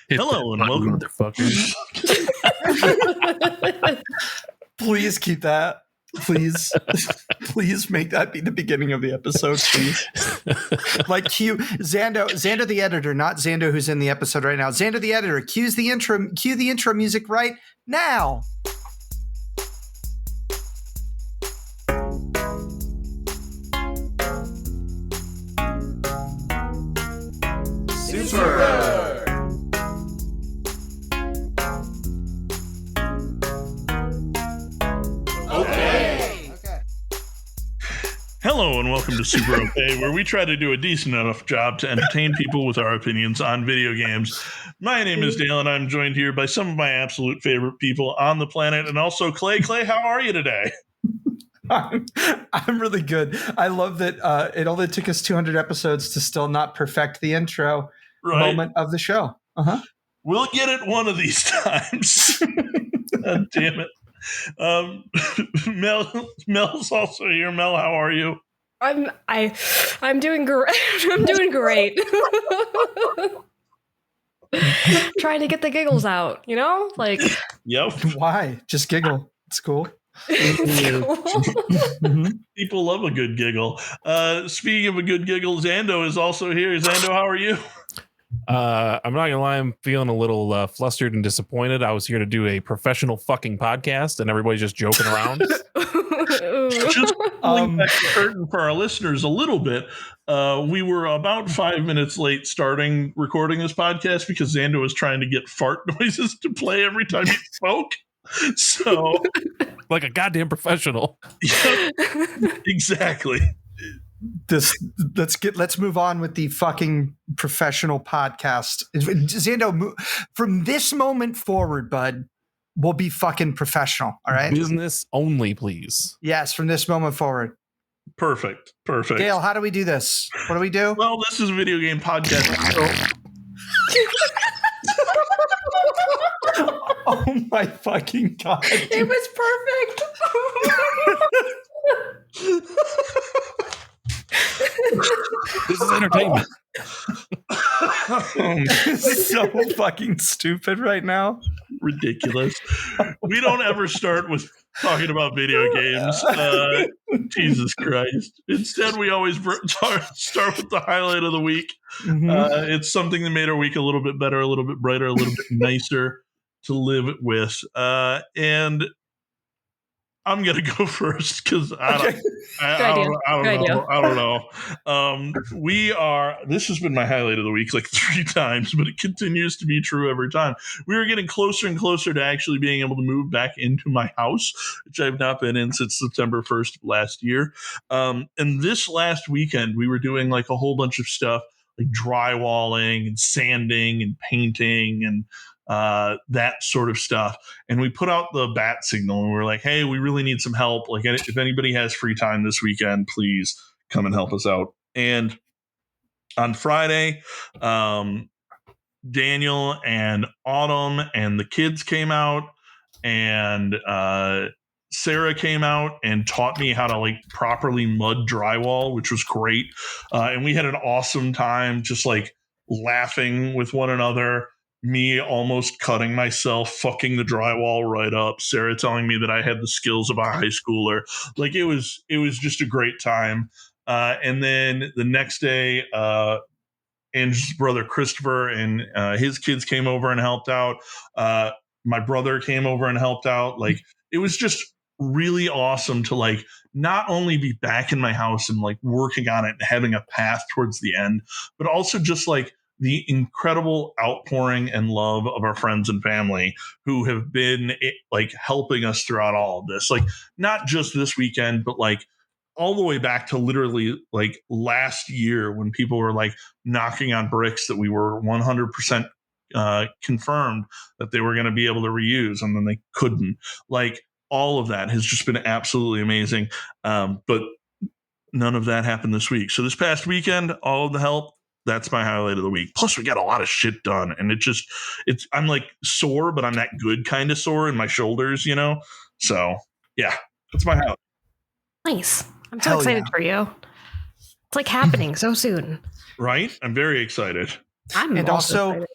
Hit Hello and button, welcome, motherfuckers. Please keep that. Please, please make that be the beginning of the episode, please. Like cue Xander the editor, not Xander who's in the episode right now. Xander the editor, cue the intro music right now. Super. Hello and welcome to Super Okay, where we try to do a decent enough job to entertain people with our opinions on video games. My name is Dale, and I'm joined here by some of my absolute favorite people on the planet, and also Clay. Clay, how are you today? I'm really good. I love that it only took us 200 episodes to still not perfect the intro moment of the show. We'll get it one of these times. God damn it. Mel's also here. Mel, how are you? I'm doing great. I'm doing great. Trying to get the giggles out, you know? Like, yep. Why? Just giggle. It's cool. People love a good giggle. Speaking of a good giggle, Xando is also here. Xando, how are you? I'm not gonna lie, I'm feeling a little flustered and disappointed. I was here to do a professional fucking podcast, and everybody's just joking around. Just pulling back the curtain for our listeners a little bit. We were about 5 minutes late starting recording this podcast because Xando was trying to get fart noises to play every time he spoke. So, like a goddamn professional. Yeah, exactly. Let's move on with the fucking professional podcast. Xando, from this moment forward, bud, we'll be fucking professional. All right. Business only, please. Yes, from this moment forward. Perfect. Dale, how do we do this? What do we do? Well, this is a video game podcast. Oh my fucking god! It was perfect. This is entertainment. This is so fucking stupid right now. Ridiculous. We don't ever start with talking about video games. Jesus Christ. Instead, we always start with the highlight of the week. It's something that made our week a little bit better, a little bit brighter, a little bit nicer to live with. And I'm gonna go first because I don't know. This has been my highlight of the week like 3 times, but it continues to be true every time. We are getting closer and closer to actually being able to move back into my house, which I've not been in since September 1st of last year. And this last weekend, we were doing like a whole bunch of stuff like drywalling and sanding and painting and that sort of stuff. And we put out the bat signal and we were like, hey, we really need some help. Like, if anybody has free time this weekend, please come and help us out. And on Friday, Daniel and Autumn and the kids came out, and Sarah came out and taught me how to like properly mud drywall, which was great. And we had an awesome time just like laughing with one another. Me almost cutting myself, fucking the drywall right up. Sarah telling me that I had the skills of a high schooler. Like it was just a great time. And then the next day, Angie's brother Christopher and his kids came over and helped out. My brother came over and helped out. Like it was just really awesome to like not only be back in my house and like working on it and having a path towards the end, but also just like the incredible outpouring and love of our friends and family who have been like helping us throughout all of this. Like not just this weekend, but like all the way back to literally like last year when people were like knocking on bricks that we were 100% confirmed that they were going to be able to reuse, and then they couldn't. Like all of that has just been absolutely amazing. But none of that happened this week. So this past weekend, all of the help, that's my highlight of the week. Plus we got a lot of shit done, and I'm like sore, but I'm that good kind of sore in my shoulders, you know? So yeah, that's my highlight. Nice. I'm so excited for you. It's like happening so soon. Right? I'm very excited. And also,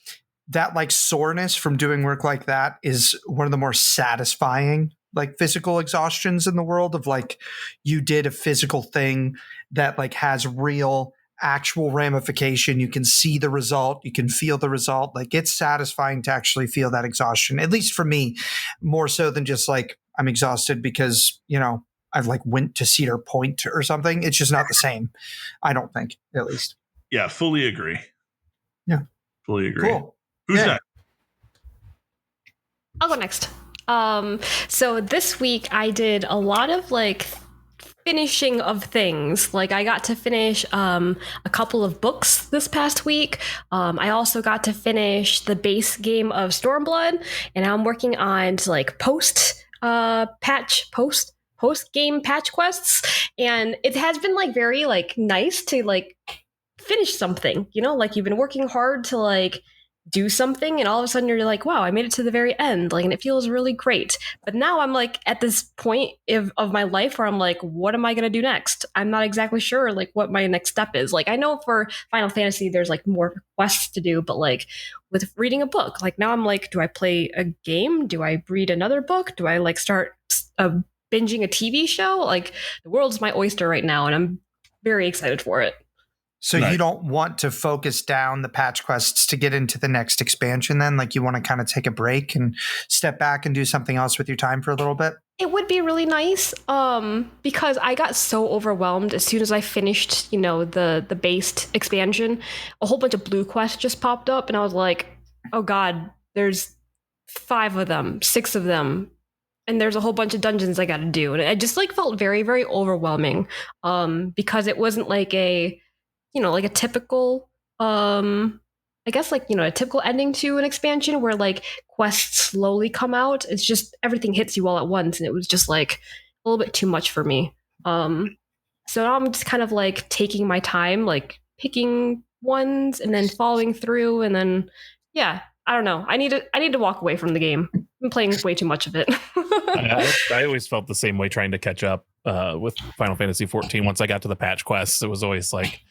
that like soreness from doing work like that is one of the more satisfying like physical exhaustions in the world of like you did a physical thing that like has real actual ramification. You can see the result, you can feel the result. Like it's satisfying to actually feel that exhaustion, at least for me, more so than just like I'm exhausted because, you know, I've like went to Cedar Point or something. It's just not the same. I don't think, at least. Yeah, fully agree. Yeah. Fully agree. Cool. Who's Yeah. next? I'll go next. So this week I did a lot of like finishing of things. Like I got to finish a couple of books this past week. I also got to finish the base game of Stormblood, and I'm working on like post game patch quests, and it has been like very like nice to like finish something, you know, like you've been working hard to like do something and all of a sudden you're like, wow, I made it to the very end, like, and it feels really great. But now I'm like at this point of my life where I'm like, what am I going to do next? I'm not exactly sure like what my next step is. Like I know for Final Fantasy there's like more quests to do, but like with reading a book, like now I'm like, do I play a game? Do I read another book? Do I like start binging a TV show? Like the world's my oyster right now and I'm very excited for it. So Nice. you don't want to focus down the patch quests to get into the next expansion then? Like you want to kind of take a break and step back and do something else with your time for a little bit? It would be really nice because I got so overwhelmed as soon as I finished, you know, the based expansion. A whole bunch of blue quests just popped up and I was like, oh God, there's 5 of them, 6 of them. And there's a whole bunch of dungeons I got to do. And it just like felt very, very overwhelming because it wasn't like a, you know, like a typical, I guess like, you know, a typical ending to an expansion where like quests slowly come out. It's just everything hits you all at once. And it was just like a little bit too much for me. So now I'm just kind of like taking my time, like picking ones and then following through. And then, yeah, I don't know. I need to walk away from the game. I'm playing way too much of it. I always felt the same way trying to catch up with Final Fantasy 14. Once I got to the patch quests, it was always like,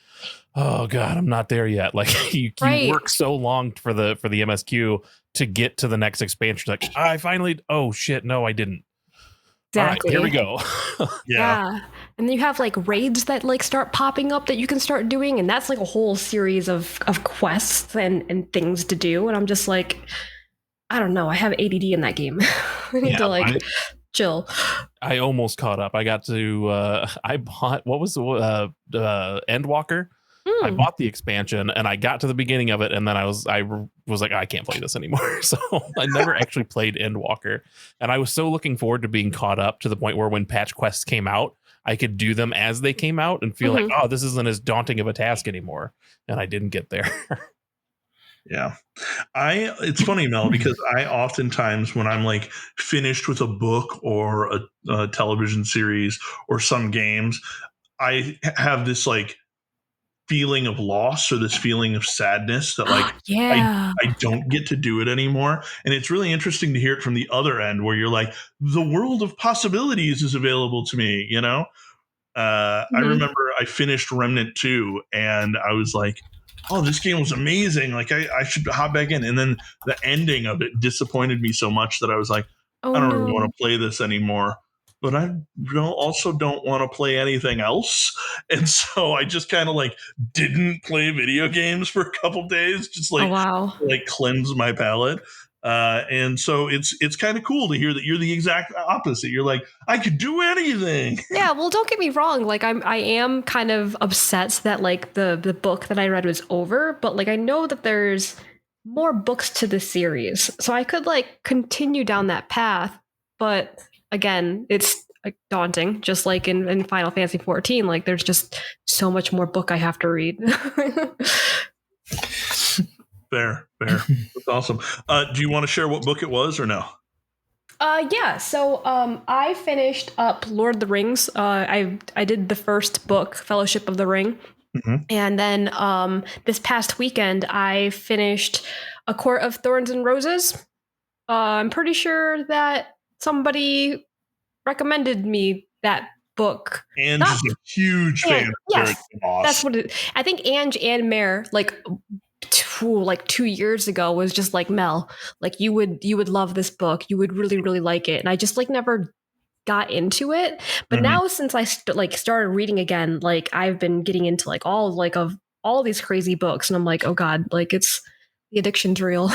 oh God, I'm not there yet. Like you work so long for the MSQ to get to the next expansion. Like I finally, oh shit, no, I didn't. Exactly. All right, here we go. Yeah. And then you have like raids that like start popping up that you can start doing. And that's like a whole series of quests and things to do. And I'm just like, I don't know. I have ADD in that game. I need to like chill. I almost caught up. I got to, I bought, what was the Endwalker? I bought the expansion and I got to the beginning of it. And then I was like, I can't play this anymore. So I never actually played Endwalker. And I was so looking forward to being caught up to the point where when patch quests came out, I could do them as they came out and feel like, oh, this isn't as daunting of a task anymore. And I didn't get there. Yeah. It's funny, Mel, because I oftentimes when I'm like finished with a book or a television series or some games, I have this like feeling of loss or this feeling of sadness that like yeah. I don't get to do it anymore. And it's really interesting to hear it from the other end where you're like, the world of possibilities is available to me, you know? I remember I finished Remnant 2 and I was like, oh, this game was amazing. Like I should hop back in. And then the ending of it disappointed me so much that I was like, I don't really want to play this anymore. But I also don't want to play anything else. And so I just kind of like didn't play video games for a couple days, just like, like cleanse my palate. And so it's kind of cool to hear that you're the exact opposite. You're like, I could do anything. Yeah, well, don't get me wrong. Like I am kind of upset that like the book that I read was over, but like I know that there's more books to the series. So I could like continue down that path, but again, it's like daunting, just like in Final Fantasy 14. Like there's just so much more book I have to read. Fair. That's awesome. Do you want to share what book it was or no? Yeah. So I finished up Lord of the Rings. I did the first book, Fellowship of the Ring. And then this past weekend, I finished A Court of Thorns and Roses. I'm pretty sure that somebody recommended me that book. Ange is a huge fan. Yes, that's what it is. I think Ange and Mare like like 2 years ago was just like, Mel, like you would love this book, you would really really like it, and I just like never got into it. But now since I started reading again, like I've been getting into like all these crazy books, and I'm like, oh god, like it's the addiction's real.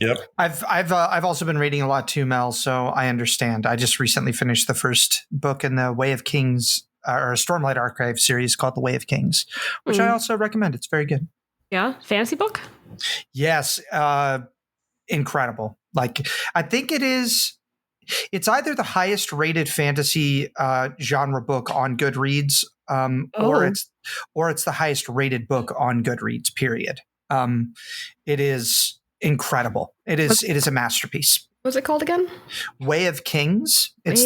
Yep. I've also been reading a lot too, Mel, so I understand. I just recently finished the first book in the Way of Kings or Stormlight Archive series called The Way of Kings, which I also recommend. It's very good. Yeah, fantasy book. Yes, incredible. Like I think it's either the highest rated fantasy genre book on Goodreads, or it's the highest rated book on Goodreads. Period. It is incredible. It is a masterpiece. What's it called again? Way of Kings. It's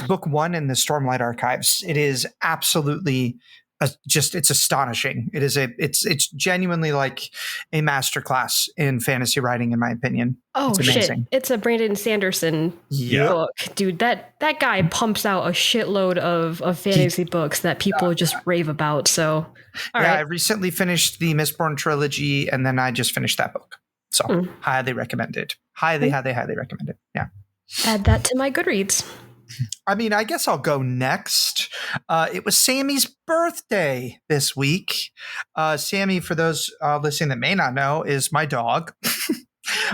book 1 in the Stormlight Archives. It is absolutely it's astonishing. It's genuinely like a masterclass in fantasy writing, in my opinion. Oh shit! It's a Brandon Sanderson book, dude. That guy pumps out a shitload of fantasy books that people just rave about. So, all right. I recently finished the Mistborn trilogy, and then I just finished that book. So, highly recommended. Highly recommended. Yeah. Add that to my Goodreads. I mean, I guess I'll go next. It was Sammy's birthday this week. Sammy, for those listening that may not know, is my dog.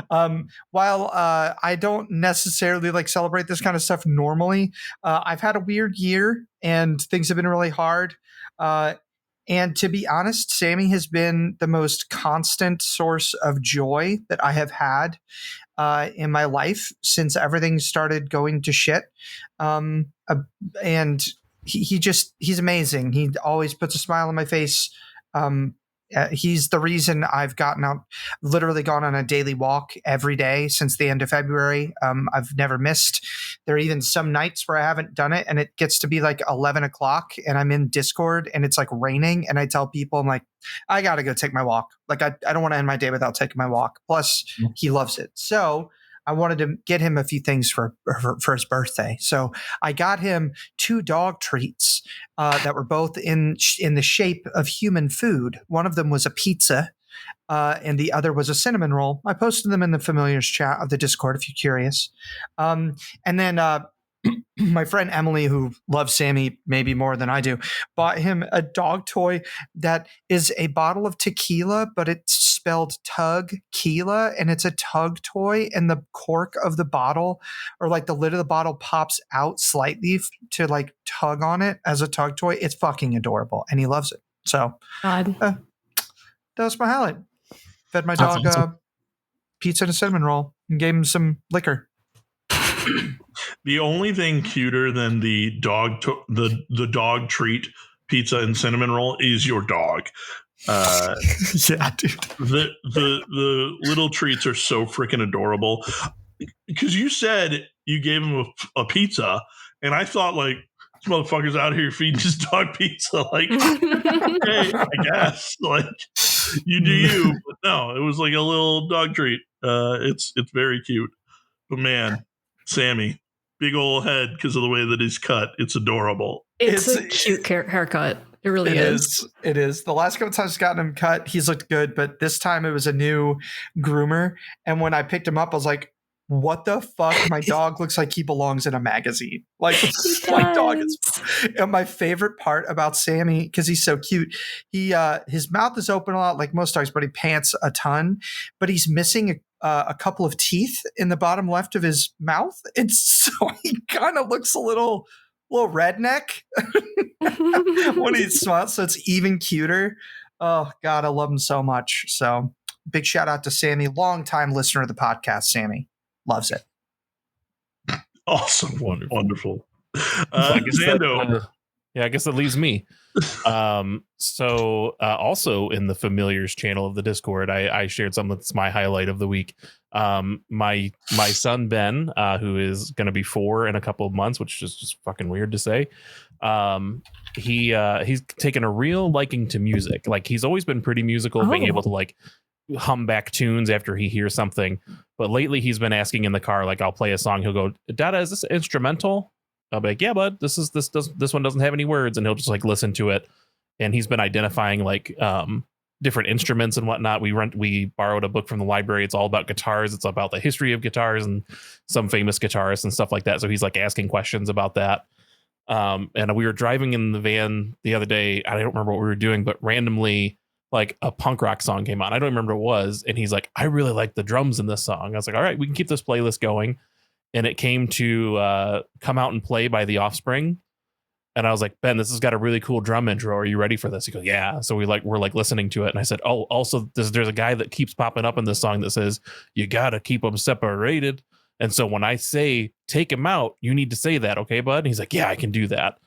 While I don't necessarily like celebrate this kind of stuff normally, I've had a weird year and things have been really hard. And to be honest, Sammy has been the most constant source of joy that I have had in my life since everything started going to shit. And he's amazing. He always puts a smile on my face. He's the reason I've literally gone on a daily walk every day since the end of February. I've never missed. There are even some nights where I haven't done it and it gets to be like 11 o'clock and I'm in Discord and it's like raining and I tell people, I'm like, I got to go take my walk. Like I don't want to end my day without taking my walk. Plus he loves it. So I wanted to get him a few things for his birthday. So I got him 2 dog treats that were both in the shape of human food. One of them was a pizza, and the other was a cinnamon roll. I posted them in the familiars chat of the Discord if you're curious. And then my friend Emily, who loves Sammy maybe more than I do, bought him a dog toy that is a bottle of tequila, but it's spelled Tug Keela, and it's a tug toy, and the cork of the bottle, or like the lid of the bottle, pops out slightly to like tug on it as a tug toy. It's fucking adorable, and he loves it. So that was my highlight. Fed my dog pizza and a cinnamon roll, and gave him some liquor. The only thing cuter than the dog treat pizza and cinnamon roll is your dog. Yeah, dude. The little treats are so freaking adorable. Because you said you gave him a pizza, and I thought like this motherfucker's out here feeding his dog pizza. Like, okay, I guess like you do you, but no, it was like a little dog treat. It's very cute, but man. Sammy, big old head because of the way that he's cut. It's adorable. It's a cute haircut. It really is. It is. The last couple times I've gotten him cut, he's looked good, but this time it was a new groomer. And when I picked him up, I was like, what the fuck? My dog looks like he belongs in a magazine. Like my dog is. And my favorite part about Sammy, because he's so cute, his mouth is open a lot like most dogs, but he pants a ton. But he's missing a couple of teeth in the bottom left of his mouth, and so he kind of looks a little redneck when he smiles. So it's even cuter. Oh God, I love him so much. So big shout out to Sammy, longtime listener of the podcast. Sammy loves it. Awesome, wonderful. I guess that leaves me. So also in the familiars channel of the Discord, I shared something that's my highlight of the week. My son Ben, who is going to be 4 in a couple of months, which is just fucking weird to say. He's taken a real liking to music. Like he's always been pretty musical, being able to like hum back tunes after he hears something. But lately he's been asking in the car, like I'll play a song, he'll go, Dada, is this instrumental? I'll be like, yeah, bud, this one doesn't have any words, and he'll just like listen to it. And he's been identifying like different instruments and whatnot. We borrowed a book from the library. It's all about guitars. It's about the history of guitars and some famous guitarists and stuff like that. So he's like asking questions about that. And we were driving in the van the other day. I don't remember what we were doing, but randomly like a punk rock song came on. I don't remember what it was. And he's like, I really like the drums in this song. I was like, all right, we can keep this playlist going. And it came to Come Out and Play by The Offspring. And I was like, Ben, this has got a really cool drum intro. Are you ready for this? He goes, yeah. So we're like listening to it. And I said, oh, also there's a guy that keeps popping up in this song that says, you got to keep them separated. And so when I say take him out, you need to say that. Okay, bud? And he's like, yeah, I can do that.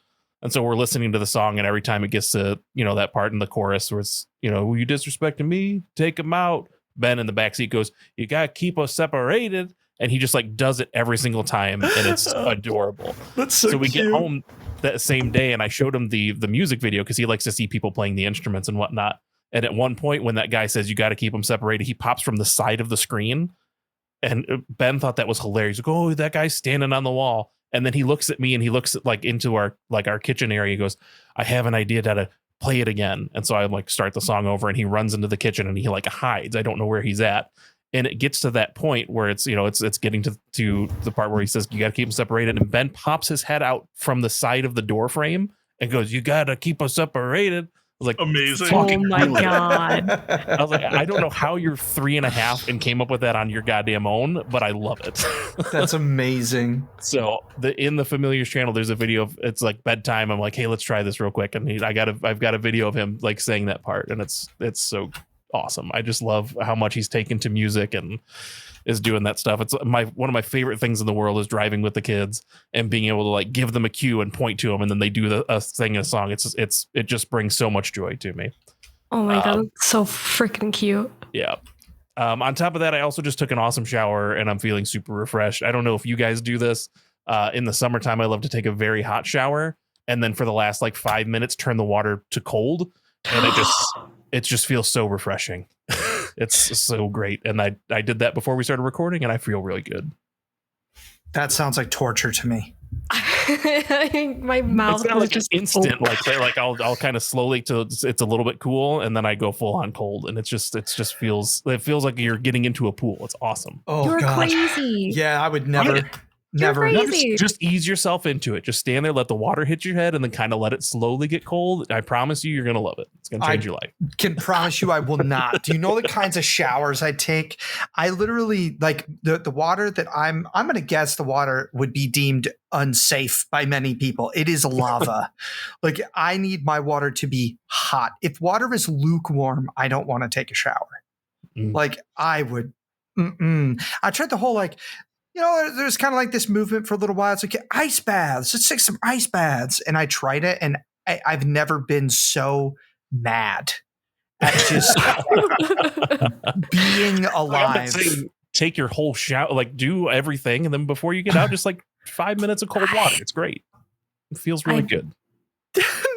And so we're listening to the song. And every time it gets to, that part in the chorus where it's, you disrespecting me, take him out. Ben in the backseat goes, you got to keep us separated. And he just like does it every single time. And it's adorable. That's so we cute. get home that same day and I showed him the music video because he likes to see people playing the instruments and whatnot. And at one point when that guy says you got to keep them separated, he pops from the side of the screen. And Ben thought that was hilarious. Like, oh, that guy's standing on the wall. And then he looks at me and he looks at like into our kitchen area. He goes, I have an idea to play it again. And so I like start the song over and he runs into the kitchen and he like hides. I don't know where he's at. And it gets to that point where it's, it's getting to the part where he says, you got to keep them separated. And Ben pops his head out from the side of the door frame and goes, you got to keep us separated. I was like, amazing. Oh my God. I was like, I don't know how you're 3.5 and came up with that on your goddamn own, but I love it. That's amazing. So in the Familiars channel, there's a video of it's like bedtime. I'm like, hey, let's try this real quick. And I've got a video of him like saying that part. And it's so awesome. I just love how much he's taken to music and is doing that stuff. It's one of my favorite things in the world is driving with the kids and being able to like give them a cue and point to them and then they do a thing in a song. It just brings so much joy to me. Oh my God, so freaking cute. Yeah. On top of that, I also just took an awesome shower and I'm feeling super refreshed. I don't know if you guys do this. In the summertime, I love to take a very hot shower and then for the last like 5 minutes, turn the water to cold. And it just feels so refreshing. It's so great. And I did that before we started recording and I feel really good. That sounds like torture to me. My mouth it's not like just instant I'll kind of slowly till it's a little bit cool and then I go full on cold and it feels like you're getting into a pool. It's awesome. Oh, you're God. crazy. Yeah, I would never. You're crazy. Just ease yourself into it. Just stand there, let the water hit your head, and then kind of let it slowly get cold. I promise you're going to love it. It's going to change your life. Can promise you I will not. Do you know the kinds of showers I take? I literally like the water that I'm going to guess the water would be deemed unsafe by many people. It is lava. Like I need my water to be hot. If water is lukewarm, I don't want to take a shower. Like I would. I tried the whole there's kind of like this movement for a little while. It's like ice baths. Let's take some ice baths. And I tried it, and I've never been so mad at just being alive. Take your whole shower, like do everything, and then before you get out, just like 5 minutes of cold water. It's great. It feels really good.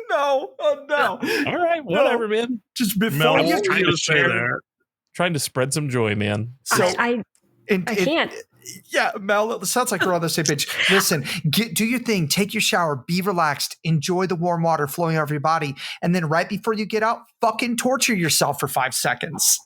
No. Oh, no. All right, whatever, man. Just before you trying to spread some joy, man. So I can't. Yeah, Mel, it sounds like we're on the same page. Listen, do your thing. Take your shower. Be relaxed. Enjoy the warm water flowing over your body. And then right before you get out, fucking torture yourself for 5 seconds.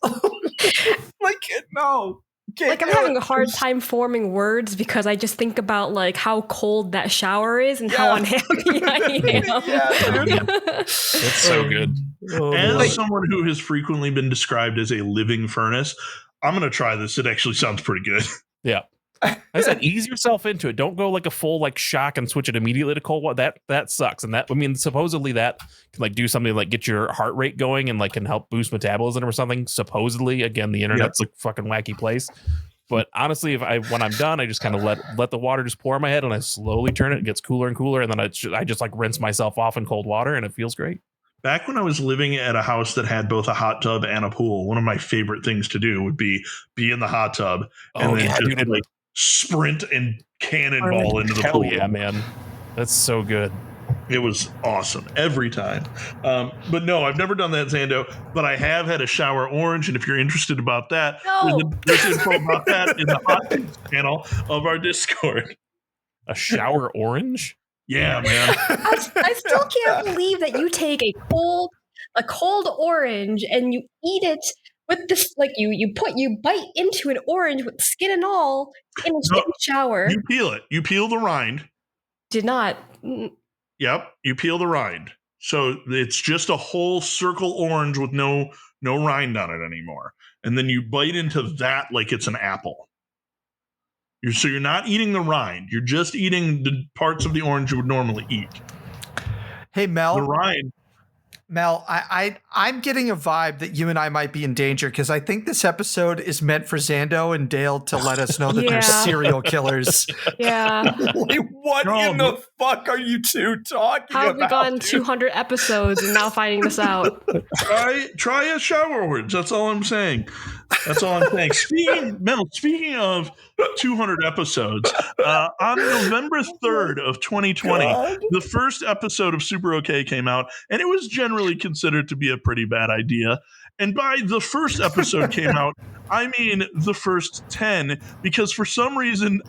No. Like I'm having a hard time forming words because I just think about like how cold that shower is and how unhappy I am. It's so good. As someone who has frequently been described as a living furnace, I'm going to try this. It actually sounds pretty good. Yeah. I said ease yourself into it. Don't go like a full like shock and switch it immediately to cold water. That sucks. And supposedly that can like do something like get your heart rate going and like can help boost metabolism or something. Supposedly, again, the internet's a fucking wacky place. But honestly, when I'm done, I just kind of let the water just pour on my head and I slowly turn it. It gets cooler and cooler, and then I just like rinse myself off in cold water, and it feels great. Back when I was living at a house that had both a hot tub and a pool, one of my favorite things to do would be in the hot tub and then sprint and cannonball into the pool. Yeah, man. That's so good. It was awesome every time. But no, I've never done that, Zando, but I have had a shower orange. And if you're interested about that, there's info about that in the hot takes channel of our Discord. A shower orange? Yeah, man. I still can't believe that you take a cold a cold orange and you eat it with this, like you bite into an orange with skin and all in a shower. You peel it. You peel the rind. Did not. Yep, you peel the rind. So it's just a whole circle orange with no rind on it anymore. And then you bite into that like it's an apple. So you're not eating the rind. You're just eating the parts of the orange you would normally eat. Hey, Mel. The rind. Mel, I'm getting a vibe that you and I might be in danger because I think this episode is meant for Xando and Dale to let us know that they're serial killers. Yeah. Like, what in the fuck are you two talking about? How have we gone 200 episodes and now finding this out? Try a shower words. That's all I'm saying. That's all I'm saying. Speaking of 200 episodes, on November 3rd of 2020, the first episode of Super OK came out, and it was generally considered to be a pretty bad idea. And by the first episode came out, I mean the first 10, because for some reason,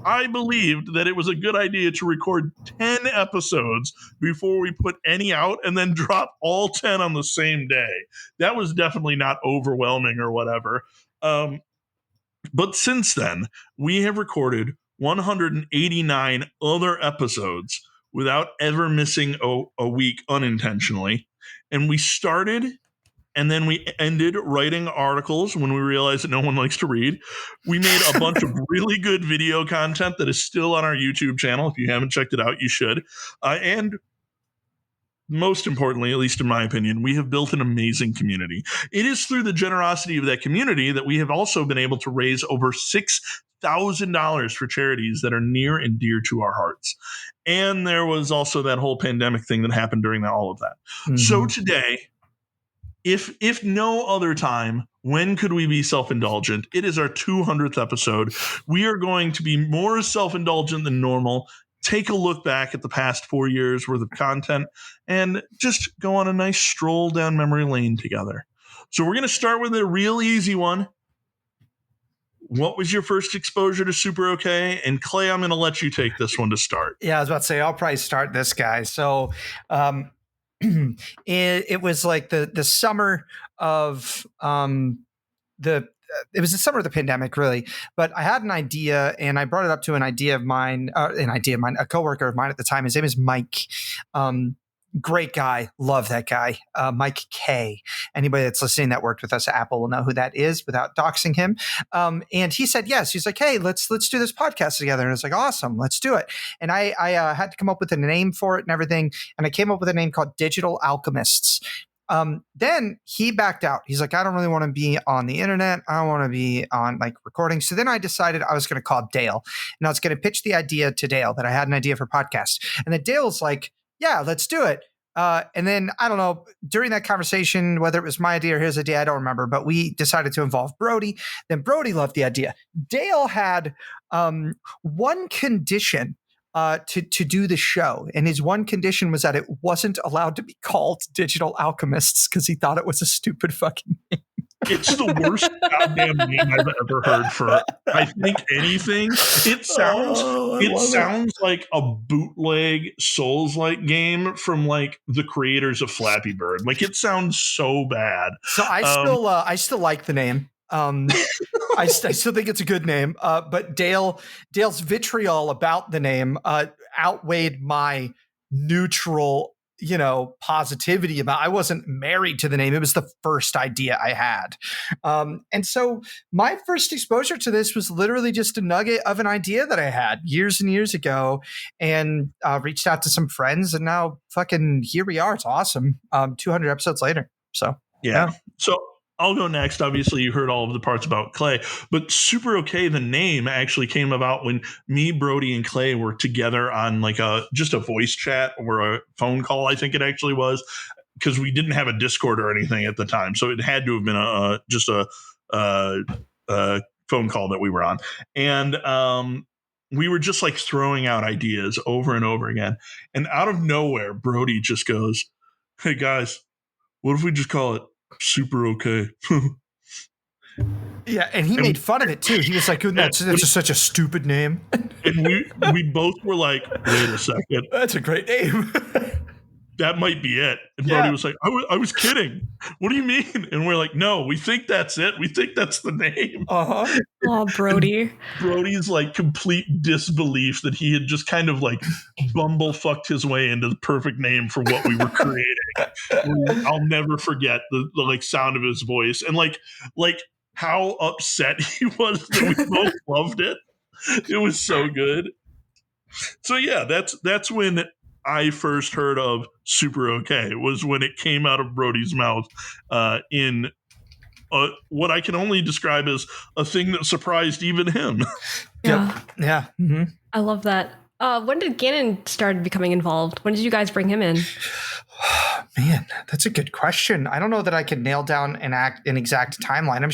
I believed that it was a good idea to record 10 episodes before we put any out and then drop all 10 on the same day. That was definitely not overwhelming or whatever. But since then, we have recorded 189 other episodes without ever missing a week unintentionally. And we started and then we ended writing articles when we realized that no one likes to read. We made a bunch of really good video content that is still on our YouTube channel. If you haven't checked it out, you should. And most importantly, at least in my opinion, we have built an amazing community. It is through the generosity of that community that we have also been able to raise over $6,000 for charities that are near and dear to our hearts. And there was also that whole pandemic thing that happened during all of that. Mm-hmm. So today, if no other time, when could we be self-indulgent? It is our 200th episode. We are going to be more self-indulgent than normal. Take a look back at the past 4 years worth of content and just go on a nice stroll down memory lane together. So we're going to start with a real easy one. What was your first exposure to Super OK? And Clay, I'm going to let you take this one to start. Yeah, I was about to say, I'll probably start this guy. So it was like the summer of it was the summer of the pandemic, really. But I had an idea, and I brought it up to a coworker of mine at the time. His name is Mike. Great guy. Love that guy. Mike K. Anybody that's listening that worked with us at Apple will know who that is without doxing him. And he said yes. He's like, hey, let's do this podcast together. And it's like, awesome, let's do it. And I had to come up with a name for it and everything. And I came up with a name called Digital Alchemists. Then he backed out. He's like, I don't really want to be on the internet. I don't want to be on like recording. So then I decided I was going to call Dale, and I was going to pitch the idea to Dale that I had an idea for podcast. And then Dale's like, yeah, let's do it. And then I don't know, during that conversation, whether it was my idea or his idea, I don't remember, but we decided to involve Brody. Then Brody loved the idea. Dale had one condition to do the show. And his one condition was that it wasn't allowed to be called Digital Alchemists because he thought it was a stupid fucking name. It's the worst goddamn name I've ever heard for, I think, anything. It sounds like a bootleg Souls-like game from like the creators of Flappy Bird. Like it sounds so bad. So I still like the name. I still think it's a good name. But Dale's vitriol about the name outweighed my neutral, positivity about. I wasn't married to the name. It was the first idea I had. And so my first exposure to this was literally just a nugget of an idea that I had years and years ago, and reached out to some friends, and now fucking here we are. It's awesome. 200 episodes later. So yeah. So I'll go next. Obviously, you heard all of the parts about Clay, but Super OK, the name actually came about when me, Brody, and Clay were together on like just a voice chat or a phone call. I think it actually was, because we didn't have a Discord or anything at the time, so it had to have been just a phone call that we were on, and we were just like throwing out ideas over and over again. And out of nowhere, Brody just goes, "Hey guys, what if we just call it Super OK?" Yeah, and he made fun of it too. He was like, that's such a stupid name. And we both were like, wait a second. That's a great name. that might be it. And Brody was like, I was kidding. What do you mean? And we're like, no, we think that's it. We think that's the name. Uh-huh. Oh, Brody. And Brody's like complete disbelief that he had just kind of like bumblefucked his way into the perfect name for what we were creating. I'll never forget the like sound of his voice and like how upset he was that we both loved it. It was so good. So yeah, that's when I first heard of Super Okay, was when it came out of Brody's mouth in what I can only describe as a thing that surprised even him. Yeah. Yeah. Mm-hmm. I love that. When did Gannon start becoming involved? When did you guys bring him in? Man, that's a good question. I don't know that I could nail down an exact timeline. I'm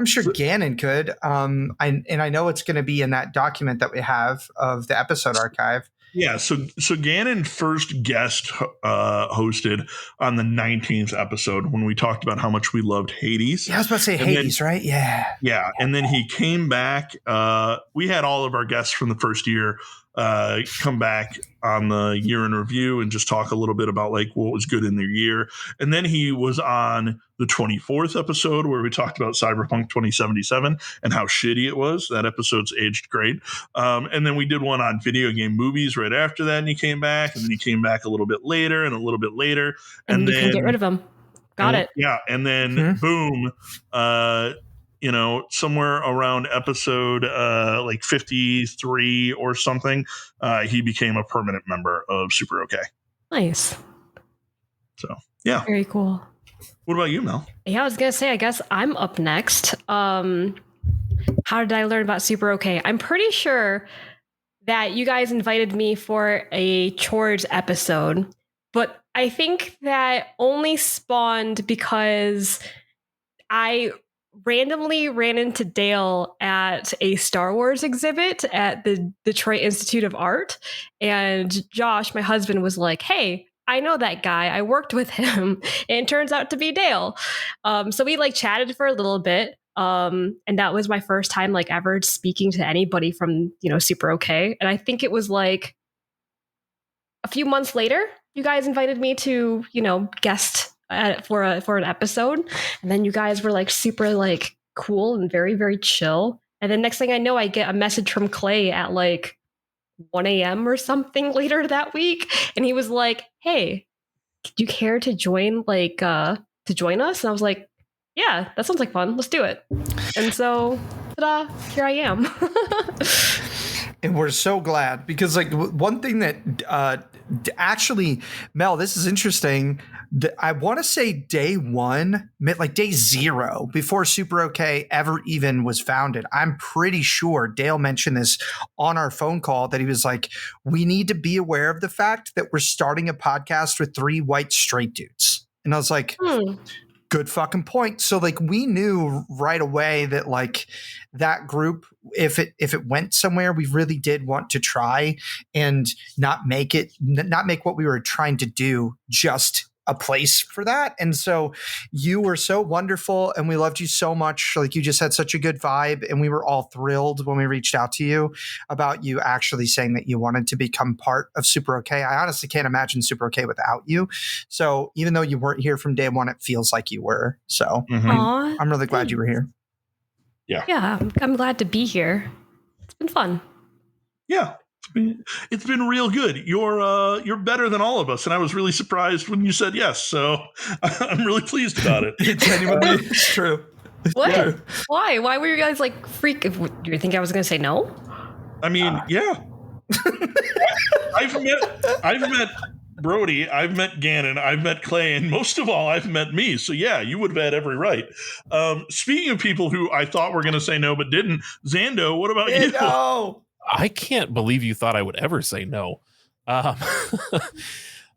sure Gannon could. I know it's going to be in that document that we have of the episode archive. Yeah, so Gannon first guest hosted on the 19th episode when we talked about how much we loved Hades. Yeah, I was about to say Hades, right? Yeah. Yeah, and then he came back. We had all of our guests from the first year come back on the year in review and just talk a little bit about like what was good in their year. And then he was on the 24th episode where we talked about Cyberpunk 2077 and how shitty it was. That episode's aged great. And then we did one on video game movies right after that, and he came back, and then he came back a little bit later and a little bit later. And you then can get rid of him. Got it. Yeah. And then boom, somewhere around episode like 53 or something, he became a permanent member of Super Okay. Nice. So, yeah. Very cool. What about you, Mel? Yeah, I was going to say, I guess I'm up next. How did I learn about Super Okay? I'm pretty sure that you guys invited me for a chores episode, but I think that only spawned because I randomly ran into Dale at a Star Wars exhibit at the Detroit Institute of Art. And Josh, my husband, was like, hey, I know that guy. I worked with him. And it turns out to be Dale. So we like chatted for a little bit. And that was my first time like ever speaking to anybody from, Super Okay. And I think it was like a few months later, you guys invited me to, guest for an episode, and then you guys were like super like cool and very, very chill. And then next thing I know, I get a message from Clay at like 1 a.m. or something later that week, and he was like, "Hey, do you care to join join us?" And I was like, "Yeah, that sounds like fun. Let's do it." And so, ta-da! Here I am. And we're so glad because like one thing that actually, Mel, this is interesting. I want to say day one, like day zero, before Super Okay ever even was founded. I'm pretty sure Dale mentioned this on our phone call that he was like, we need to be aware of the fact that we're starting a podcast with 3 white straight dudes. And I was like, good fucking point. So like we knew right away that like that group, if it went somewhere, we really did want to try and not make what we were trying to do just a place for that. And so you were so wonderful and we loved you so much. Like you just had such a good vibe, and we were all thrilled when we reached out to you about you actually saying that you wanted to become part of Super Okay. I honestly can't imagine Super Okay without you. So even though you weren't here from day one, it feels like you were. So I'm really glad you were here. Yeah, I'm glad to be here. It's been fun. Yeah. It's been real good. You're better than all of us, and I was really surprised when you said yes. So I'm really pleased about it. Genuinely, it's true. What? Yeah. Why? Why were you guys like freak? Do you think I was going to say no? I mean, yeah. I've met Brody, I've met Gannon, I've met Clay, and most of all, I've met me. So yeah, you would have had every right. Speaking of people who I thought were going to say no but didn't, Xando, what about you? No. I can't believe you thought I would ever say no. So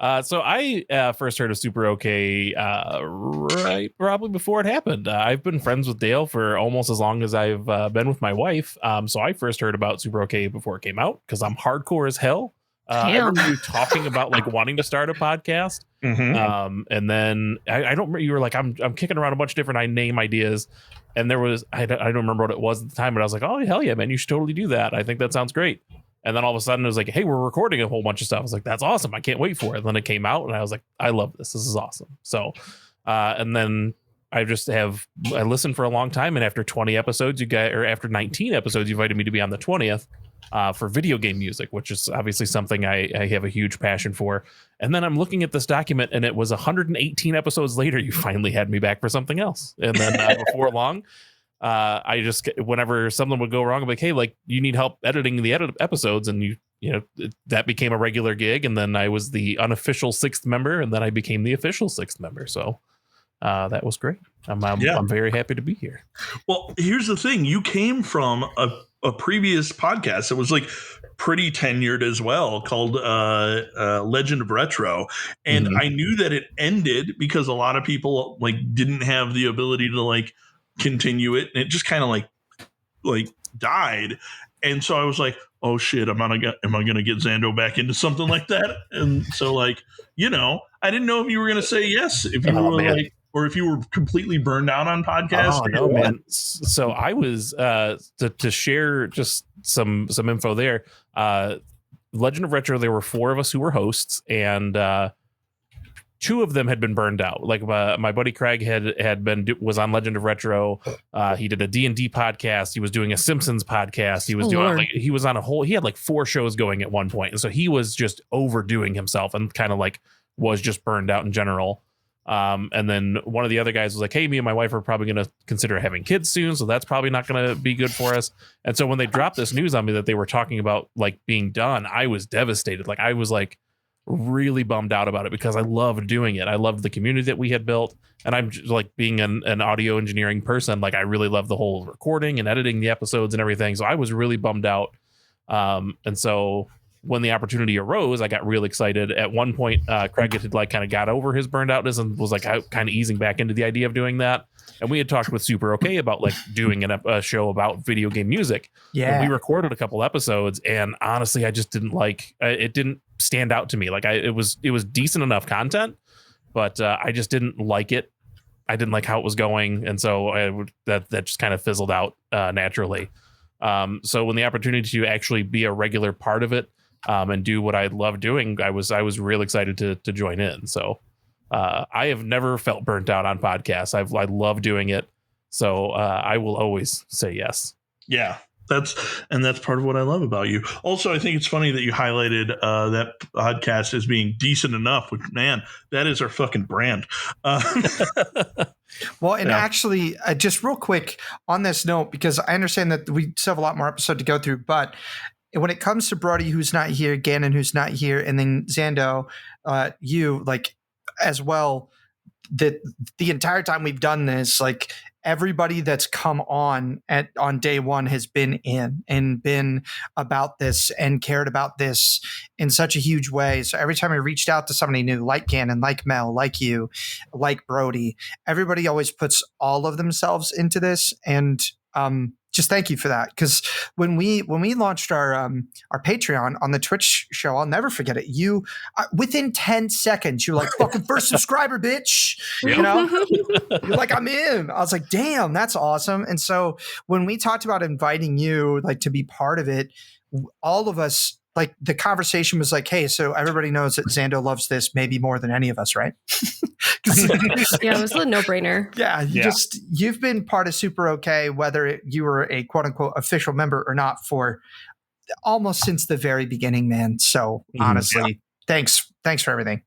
I first heard of Super Okay right probably before it happened. I've been friends with Dale for almost as long as I've been with my wife. So I first heard about Super Okay before it came out because I'm hardcore as hell. I remember you talking about like wanting to start a podcast. And then I don't remember, you were like, I'm kicking around a bunch of different name ideas. And there was, I don't remember what it was at the time, but I was like, oh, hell yeah, man, you should totally do that. I think that sounds great. And then all of a sudden it was like, hey, we're recording a whole bunch of stuff. I was like, that's awesome. I can't wait for it. And then it came out and I was like, I love this. This is awesome. So, and then I listened for a long time. And after 20 episodes, after 19 episodes, you invited me to be on the 20th for video game music, which is obviously something I have a huge passion for. And then I'm looking at this document and it was 118 episodes later, you finally had me back for something else. And then before long, I just, whenever something would go wrong, I'm like, hey, like you need help editing the episodes. And that became a regular gig. And then I was the unofficial 6th member and then I became the official 6th member. So that was great. I'm very happy to be here. Well, here's the thing. You came from a previous podcast that was like pretty tenured as well, called Legend of Retro. And I knew that it ended because a lot of people like didn't have the ability to like continue it. And it just kind of like died. And so I was like, oh shit, am I gonna get Xando back into something like that? And so like, I didn't know if you were gonna say yes, if you were like, or if you were completely burned out on podcasts. Oh no, man. So I was to share just some info there. Legend of Retro, there were 4 of us who were hosts, and 2 of them had been burned out. Like my buddy Craig was on Legend of Retro. He did a D&D podcast. He was doing a Simpsons podcast. He was he had like 4 shows going at one point. And so he was just overdoing himself and kind of like was just burned out in general. And then one of the other guys was like, hey, me and my wife are probably going to consider having kids soon. So that's probably not going to be good for us. And so when they dropped this news on me that they were talking about like being done, I was devastated. Like I was like really bummed out about it because I loved doing it. I loved the community that we had built. And I'm just, like being an audio engineering person. Like I really love the whole recording and editing the episodes and everything. So I was really bummed out. And so when the opportunity arose, I got real excited. At one point, Craig had like kind of got over his burned outness and was like kind of easing back into the idea of doing that. And we had talked with Super OK about like doing a show about video game music. Yeah, and we recorded a couple episodes, and honestly, I just didn't like it. Didn't stand out to me. Like it was decent enough content, but I just didn't like it. I didn't like how it was going, and so that just kind of fizzled out naturally. So when the opportunity to actually be a regular part of it and do what I love doing, I was real excited to join in. So I have never felt burnt out on podcasts. I love doing it. So I will always say yes. Yeah, that's part of what I love about you. Also, I think it's funny that you highlighted that podcast as being decent enough, which, man, that is our fucking brand. Well, and actually, just real quick on this note, because I understand that we still have a lot more episode to go through, but when it comes to Brody, who's not here, Gannon, who's not here, and then Xando, you like as well, that the entire time we've done this, like everybody that's come on day one has been in and been about this and cared about this in such a huge way. So every time I reached out to somebody new, like Gannon, like Mel, like you, like Brody, everybody always puts all of themselves into this. And just thank you for that. Because when we launched our Patreon on the Twitch show, I'll never forget it. You within 10 seconds, you're like, fucking first subscriber, bitch. You know, you're like, I'm in. I was like, damn, that's awesome. And so when we talked about inviting you like to be part of it, all of us, like the conversation was like, hey, so everybody knows that Xando loves this maybe more than any of us, right? Yeah, it was a no-brainer. Yeah, you've been part of Super OK, whether you were a quote unquote official member or not, for almost since the very beginning, man. So honestly, thanks for everything.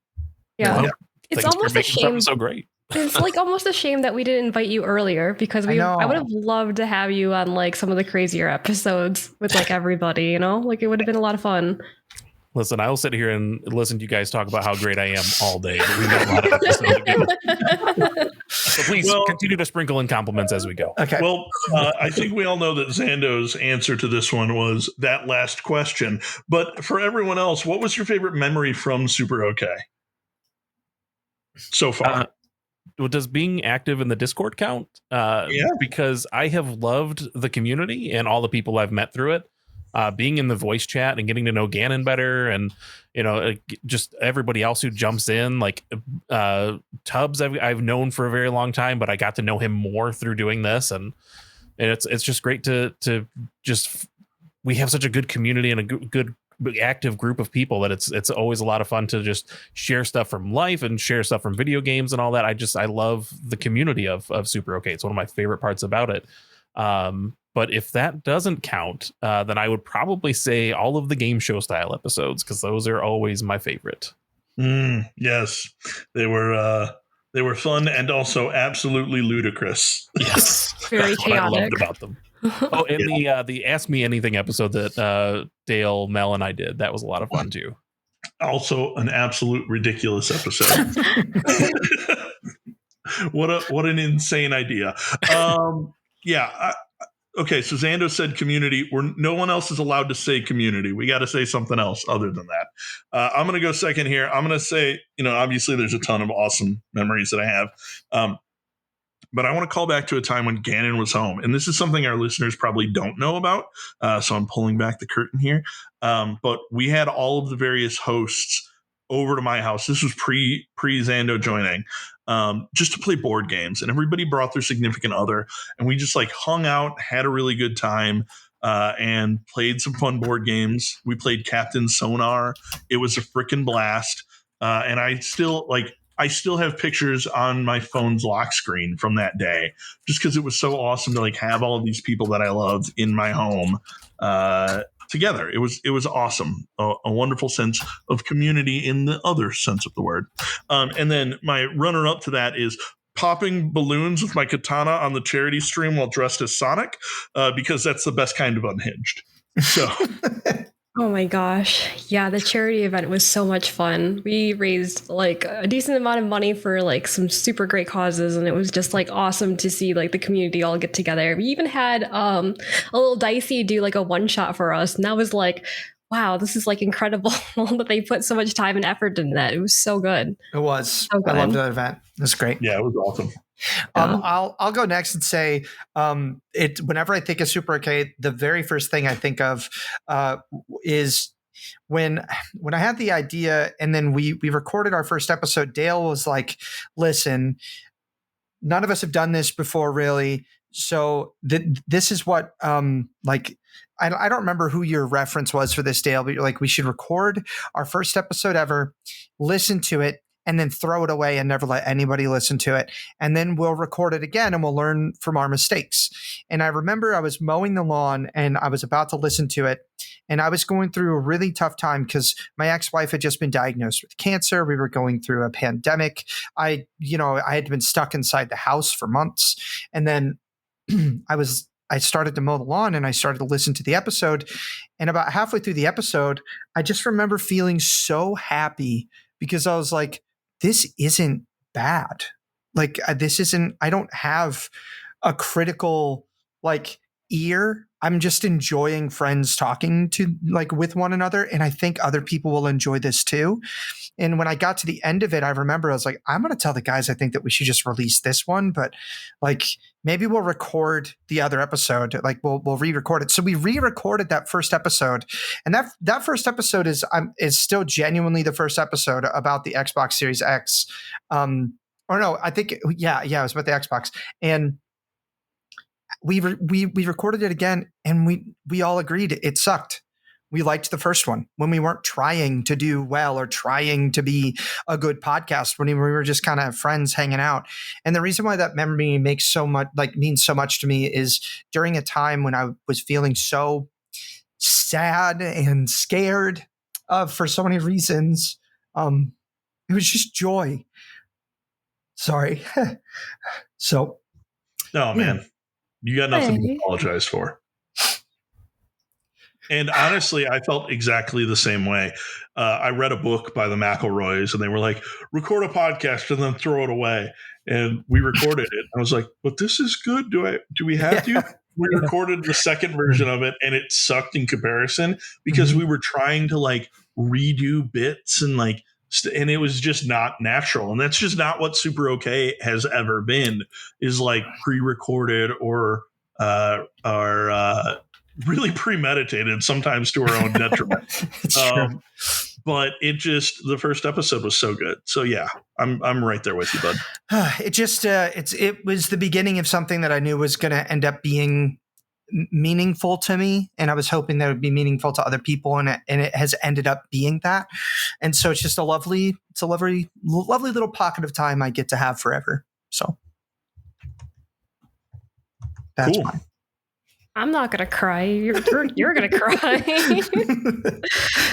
Yeah, well, it's almost a shame. So great. It's like almost a shame that we didn't invite you earlier, because I would have loved to have you on like some of the crazier episodes with like everybody, you know, like it would have been a lot of fun. Listen, I'll sit here and listen to you guys talk about how great I am all day, but we've got a lot of episodes to do. So please continue to sprinkle in compliments as we go. Okay. Well, I think we all know that Xando's answer to this one was that last question. But for everyone else, what was your favorite memory from Super OK so far? Does being active in the Discord count? Because I have loved the community and all the people I've met through it. Being in the voice chat and getting to know Gannon better, and just everybody else who jumps in, like Tubbs I've known for a very long time, but I got to know him more through doing this, and it's just great to just we have such a good community and a good active group of people that it's always a lot of fun to just share stuff from life and share stuff from video games and all that. I love the community of Super Okay. It's one of my favorite parts about it. But if that doesn't count, then I would probably say all of the game show style episodes, because those are always my favorite. Yes, they were fun and also absolutely ludicrous. Yes, Very that's what I loved chaotic. about them. Oh, and the Ask Me Anything episode that Dale, Mel, and I did, that was a lot of fun too. Also, an absolute ridiculous episode. What an insane idea. Okay, so Xando said community. No one else is allowed to say community. We got to say something else other than that. I'm going to go second here. I'm going to say, obviously there's a ton of awesome memories that I have. But I want to call back to a time when Ganon was home. And this is something our listeners probably don't know about. So I'm pulling back the curtain here. But we had all of the various hosts over to my house. This was pre Xando joining, just to play board games. And everybody brought their significant other. And we just hung out, had a really good time, and played some fun board games. We played Captain Sonar. It was a freaking blast. And I still have pictures on my phone's lock screen from that day, just because it was so awesome to have all of these people that I loved in my home together. It was awesome. A wonderful sense of community in the other sense of the word. And then my runner up to that is popping balloons with my katana on the charity stream while dressed as Sonic, because that's the best kind of unhinged. So. Oh my gosh. Yeah, the charity event was so much fun. We raised a decent amount of money for some super great causes, and it was just awesome to see the community all get together. We even had a little Dicey do a one shot for us, and that was wow, this is incredible that they put so much time and effort into that. It was so good. It was. So good. I loved that event. It was great. Yeah, it was awesome. I'll go next and say whenever I think of Super Arcade, the very first thing I think of is when I had the idea, and then we recorded our first episode. Dale was like, "Listen, none of us have done this before, really. So this is what I don't remember who your reference was for this, Dale, but you're like, we should record our first episode ever, listen to it, and then throw it away and never let anybody listen to it. And then we'll record it again and we'll learn from our mistakes." And I remember I was mowing the lawn and I was about to listen to it. And I was going through a really tough time because my ex-wife had just been diagnosed with cancer. We were going through a pandemic. I had been stuck inside the house for months. And then I started to mow the lawn and I started to listen to the episode. And about halfway through the episode, I just remember feeling so happy because I was like, this isn't bad. I don't have a critical ear. I'm just enjoying friends talking to with one another. And I think other people will enjoy this too. And when I got to the end of it, I remember I was like, I'm going to tell the guys, I think that we should just release this one, but maybe we'll record the other episode. We'll re-record it. So we re-recorded that first episode, and that first episode is still genuinely the first episode about the Xbox Series X. Or no, I think it was about the Xbox, and we recorded it again, and we all agreed it sucked. We liked the first one when we weren't trying to do well or trying to be a good podcast, when we were just kind of friends hanging out. And the reason why that memory means so much to me is during a time when I was feeling so sad and scared for so many reasons. It was just joy. Sorry. So. Oh, man. You got nothing to apologize for. And honestly, I felt exactly the same way. I read a book by the McElroys, and they were like, record a podcast and then throw it away. And we recorded it. I was like, but this is good. Do we have to? We recorded the second version of it, and it sucked in comparison because we were trying to redo bits and and it was just not natural. And that's just not what Super Okay has ever been, is pre-recorded or really premeditated, sometimes to our own detriment. But the first episode was so good. So yeah, I'm right there with you, bud. It was the beginning of something that I knew was going to end up being meaningful to me, and I was hoping that it would be meaningful to other people, and it has ended up being that. And so it's just a lovely little pocket of time I get to have forever. So that's Cool. mine. I'm not gonna cry. You're gonna cry.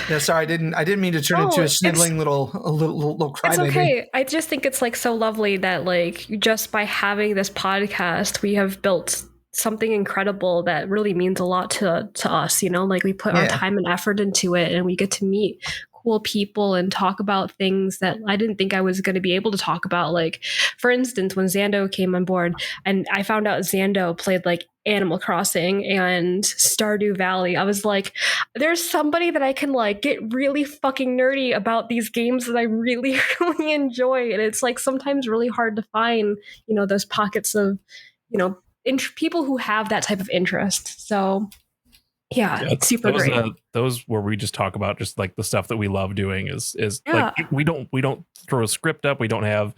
Yeah, sorry, I didn't mean to turn into a sniveling little crybaby. It's okay. I just think it's like so lovely that like just by having this podcast, we have built something incredible that really means a lot to us. You know, like we put our time and effort into it, and we get to meet cool people and talk about things that I didn't think I was going to be able to talk about. Like, for instance, when Xando came on board, and I found out Xando played like Animal Crossing and Stardew Valley, I was like, there's somebody that I can like get really fucking nerdy about these games that I really, really enjoy. And it's like sometimes really hard to find, you know, those pockets of, you know, people who have that type of interest. So yeah, it's super great. Those where we just talk about just like the stuff that we love doing is like we don't throw a script up. We don't have,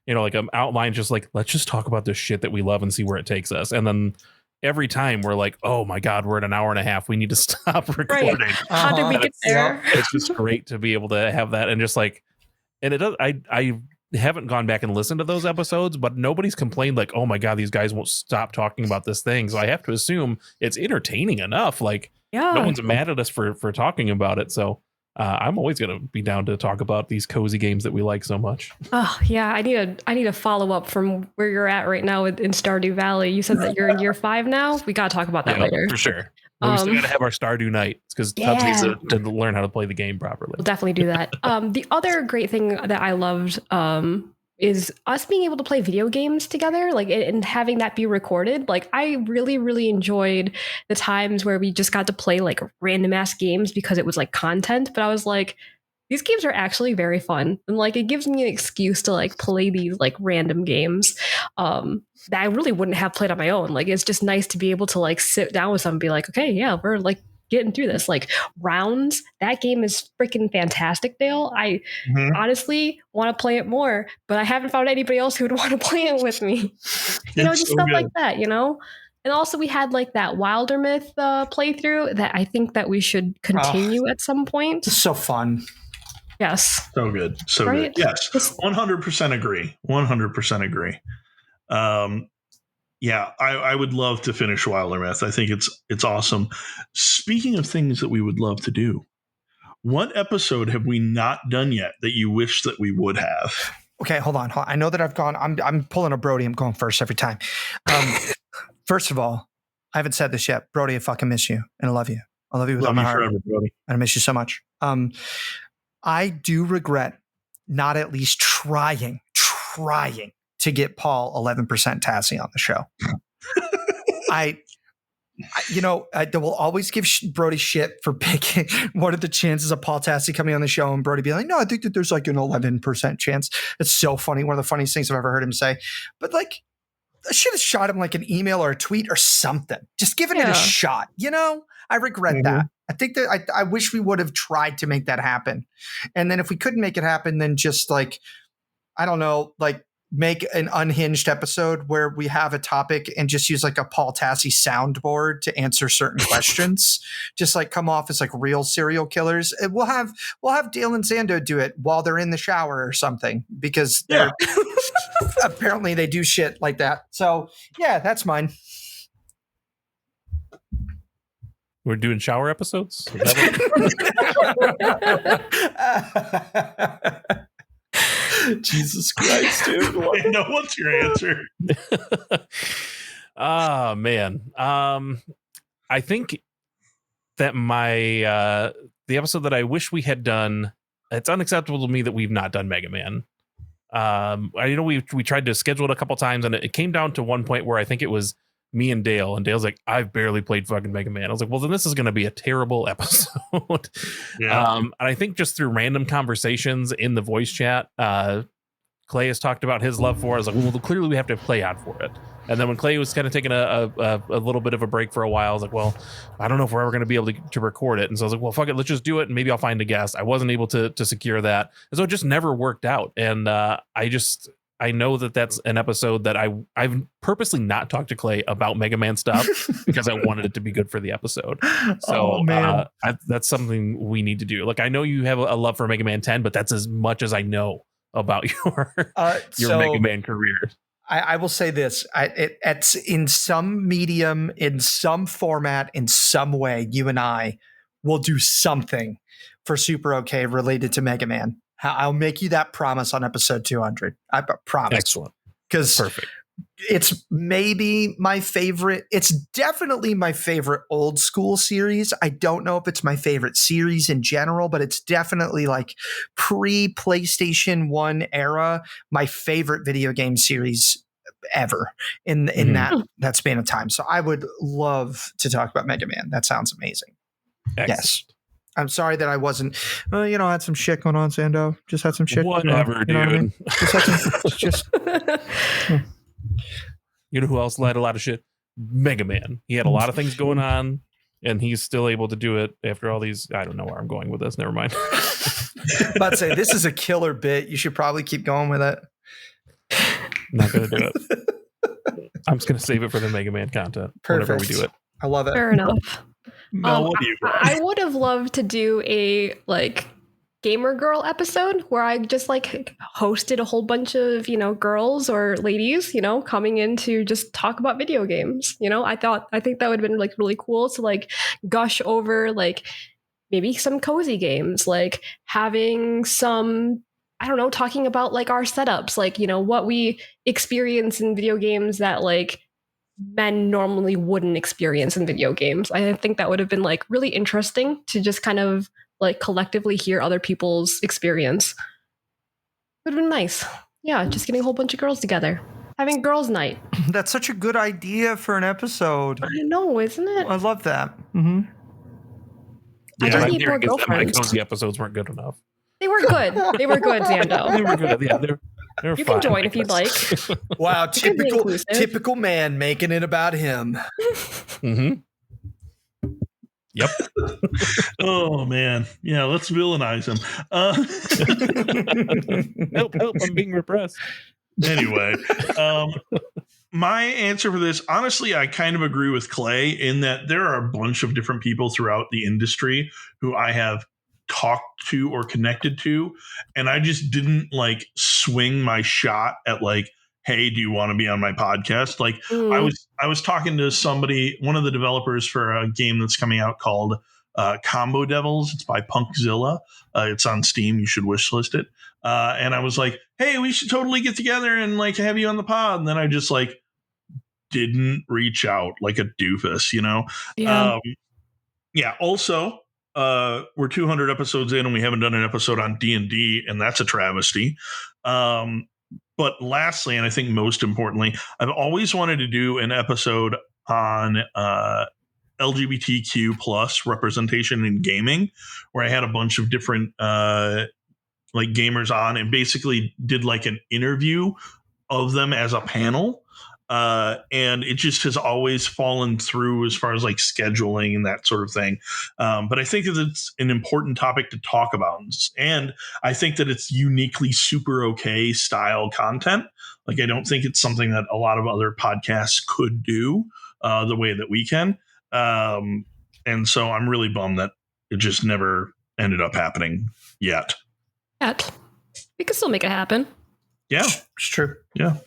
you know, like an outline, just like, let's just talk about this shit that we love and see where it takes us. And then every time we're like, oh my God, we're at an hour and a half. We need to stop recording. Right. How did we get there? It's just great to be able to have that. And just like, and it does, I haven't gone back and listened to those episodes, but nobody's complained like, oh my God, these guys won't stop talking about this thing. So I have to assume it's entertaining enough. Like, no one's mad at us for talking about it. So I'm always going to be down to talk about these cozy games that we like so much. Oh yeah. I need a follow up from where you're at right now in Stardew Valley. You said that you're in year 5 now. We got to talk about that later. For sure. We still got to have our Stardew night because Tubbs needs to learn how to play the game properly. We'll definitely do that. The other great thing that I loved is us being able to play video games together, like, and having that be recorded. Like, I really, really enjoyed the times where we just got to play like random ass games because it was like content. But I was like, these games are actually very fun, and like it gives me an excuse to like play these like random games that I really wouldn't have played on my own. Like, it's just nice to be able to like sit down with someone and be like, okay, yeah, we're like getting through this. Like Rounds, that game is freaking fantastic, Dale. I honestly want to play it more, but I haven't found anybody else who would want to play it with me. You know, just so stuff good. Like that, you know? And also we had like that Wilder Myth playthrough that I think that we should continue at some point. It's so fun. Yes. So good. So right? Good. Yes. 100% agree. 100% agree. Yeah, I would love to finish Wilder Myth. I think it's awesome. Speaking of things that we would love to do, what episode have we not done yet that you wish that we would have? Okay, hold on. I know that I've gone. I'm pulling a Brody. I'm going first every time. First of all, I haven't said this yet. Brody, I fucking miss you, and I love you. I love you with all my heart. Forever, Brody. And I miss you so much. I do regret not at least trying to get Paul 11% Tassie on the show. I will always give Brody shit for picking. What are the chances of Paul Tassie coming on the show and Brody being like, no, I think that there's like an 11% chance. It's so funny. One of the funniest things I've ever heard him say. But like, I should have shot him like an email or a tweet or something. Just giving it a shot. You know, I regret that. I think that I wish we would have tried to make that happen. And then if we couldn't make it happen, then just like, I don't know, like make an unhinged episode where we have a topic and just use like a Paul Tassie soundboard to answer certain questions. Just like come off as like real serial killers. And we'll have Dale and Xando do it while they're in the shower or something because they're apparently they do shit like that. So yeah, that's mine. We're doing shower episodes? Jesus Christ, dude. I know what's your answer. Oh, man. I think that the episode that I wish we had done, it's unacceptable to me that we've not done Mega Man. I know we tried to schedule it a couple times, and it came down to one point where I think it was me and Dale, and Dale's like, I've barely played fucking Mega Man. I was like, well, then this is going to be a terrible episode. And I think just through random conversations in the voice chat, Clay has talked about his love for it. I was like, well, clearly we have to play out for it. And then when Clay was kind of taking a little bit of a break for a while, I was like, well, I don't know if we're ever going to be able to record it. And so I was like, well, fuck it, let's just do it, and maybe I'll find a guest. I wasn't able to secure that. And so it just never worked out. And I just I know that that's an episode that I've purposely not talked to Clay about Mega Man stuff because I wanted it to be good for the episode. So that's something we need to do. Like, I know you have a love for Mega Man 10, but that's as much as I know about your Mega Man career. I will say this: it's in some medium, in some format, in some way, you and I will do something for Super OK related to Mega Man. I'll make you that promise on episode 200. I promise. Excellent. Because perfect. It's maybe my favorite. It's definitely my favorite old school series. I don't know if it's my favorite series in general, but it's definitely like pre PlayStation 1 era, my favorite video game series ever in that span of time. So I would love to talk about Mega Man. That sounds amazing. Excellent. Yes. I'm sorry that I wasn't, I had some shit going on, Sando. Just had some shit. Whatever, dude. What I mean? You know who else had a lot of shit? Mega Man. He had a lot of things going on, and he's still able to do it after all these. I don't know where I'm going with this. Never mind. I'm about to say, this is a killer bit. You should probably keep going with it. Not going to do it. I'm just going to save it for the Mega Man content. Perfect. Whenever we do it. I love it. Fair enough. Mel, what do you got? I would have loved to do a gamer girl episode where I just hosted a whole bunch of girls or ladies coming in to just talk about video games. I think that would have been really cool to gush over maybe some cozy games, having some, I don't know, talking about our setups, what we experience in video games that men normally wouldn't experience in video games. I think that would have been really interesting to just kind of collectively hear other people's experience. Would have been nice. Yeah, just getting a whole bunch of girls together. Having girls' night. That's such a good idea for an episode. I know, isn't it? I love that. Mm-hmm. Yeah, I just need more my girlfriends. cozy episodes weren't good enough. They were good. They were good, Xando. They were good. Yeah, they were You fine. can join if you'd like. Wow, can be inclusive. typical man making it about him. Mm-hmm. Yep. Oh man, yeah. Let's villainize him. Help! I'm being repressed. Anyway, my answer for this, honestly, I kind of agree with Clay in that there are a bunch of different people throughout the industry who I have talked to or connected to, and I just didn't swing my shot at hey, do you want to be on my podcast? I was talking to somebody, one of the developers for a game that's coming out called Combo Devils. It's by Punkzilla. It's on Steam. You should wishlist it. And I was like, hey, we should totally get together and have you on the pod. And then I just didn't reach out like a doofus, Yeah. Yeah. Also, we're 200 episodes in and we haven't done an episode on D&D, and that's a travesty. But lastly, and I think most importantly, I've always wanted to do an episode on LGBTQ plus representation in gaming, where I had a bunch of different gamers on and basically did an interview of them as a panel. And it just has always fallen through as far as scheduling and that sort of thing. But I think that it's an important topic to talk about. And I think that it's uniquely Super OK style content. I don't think it's something that a lot of other podcasts could do the way that we can. And so I'm really bummed that it just never ended up happening yet. We can still make it happen. Yeah, It's true. yeah.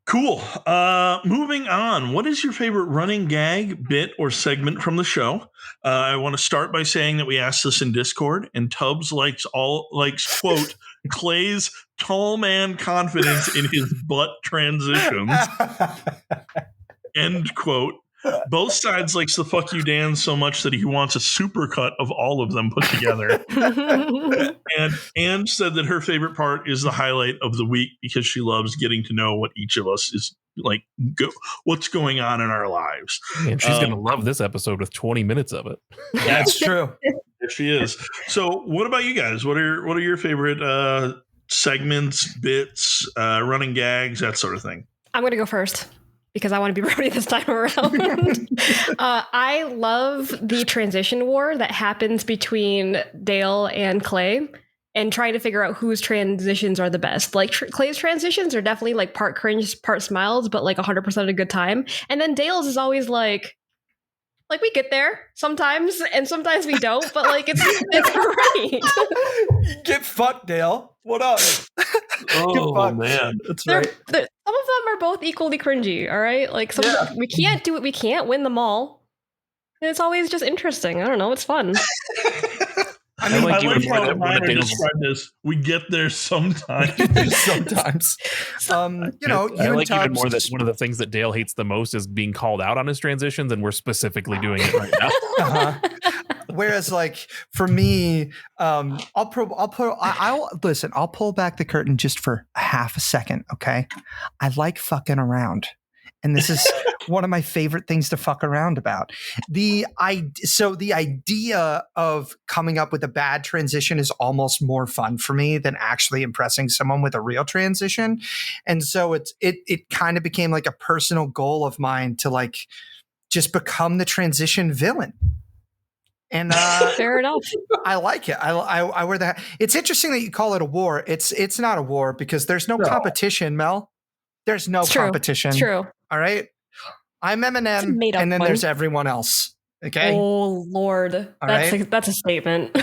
Cool. Moving on. What is your favorite running gag, bit, or segment from the show? I want to start by saying that we asked this in Discord, and Tubbs likes quote Clay's tall man confidence in his butt transitions. End quote. Both sides likes the fuck you Dan so much that he wants a supercut of all of them put together. And Anne said that her favorite part is the highlight of the week because she loves getting to know what each of us is what's going on in our lives. And she's gonna love this episode with 20 minutes of it. That's true. There she is. So what about you guys? What are your favorite segments, bits, running gags, that sort of thing? I'm going to go first because I want to be ready this time around. I love the transition war that happens between Dale and Clay. and trying to figure out whose transitions are the best. Like Clay's transitions are definitely like part cringe, part smiles, but like 100% a good time. And then Dale's is always like we get there sometimes, and sometimes we don't, but like it's great. Get fucked, Dale. What up? Oh man, that's Some right. of them are both equally cringy. All right, like we can't do it. We can't win them all. And it's always just interesting. I don't know. It's fun. I like how Minor described this. We get there sometimes. Sometimes. You know, I you like and even more that Tubbs. one of the things that Dale hates the most is being called out on his transitions, and we're specifically doing it right now. Whereas, like for me, I'll pull back the curtain just for half a second. Okay, I like fucking around, and this is one of my favorite things to fuck around about. The idea of coming up with a bad transition is almost more fun for me than actually impressing someone with a real transition, and so it kind of became like a personal goal of mine to like just become the transition villain. And fair enough. I like it. I wear that. It's interesting that you call it a war. It's not a war because there's no competition, Mel. There's no competition. It's true. All right. I'm Eminem, and then there's everyone else. Okay. Oh Lord, that's a statement.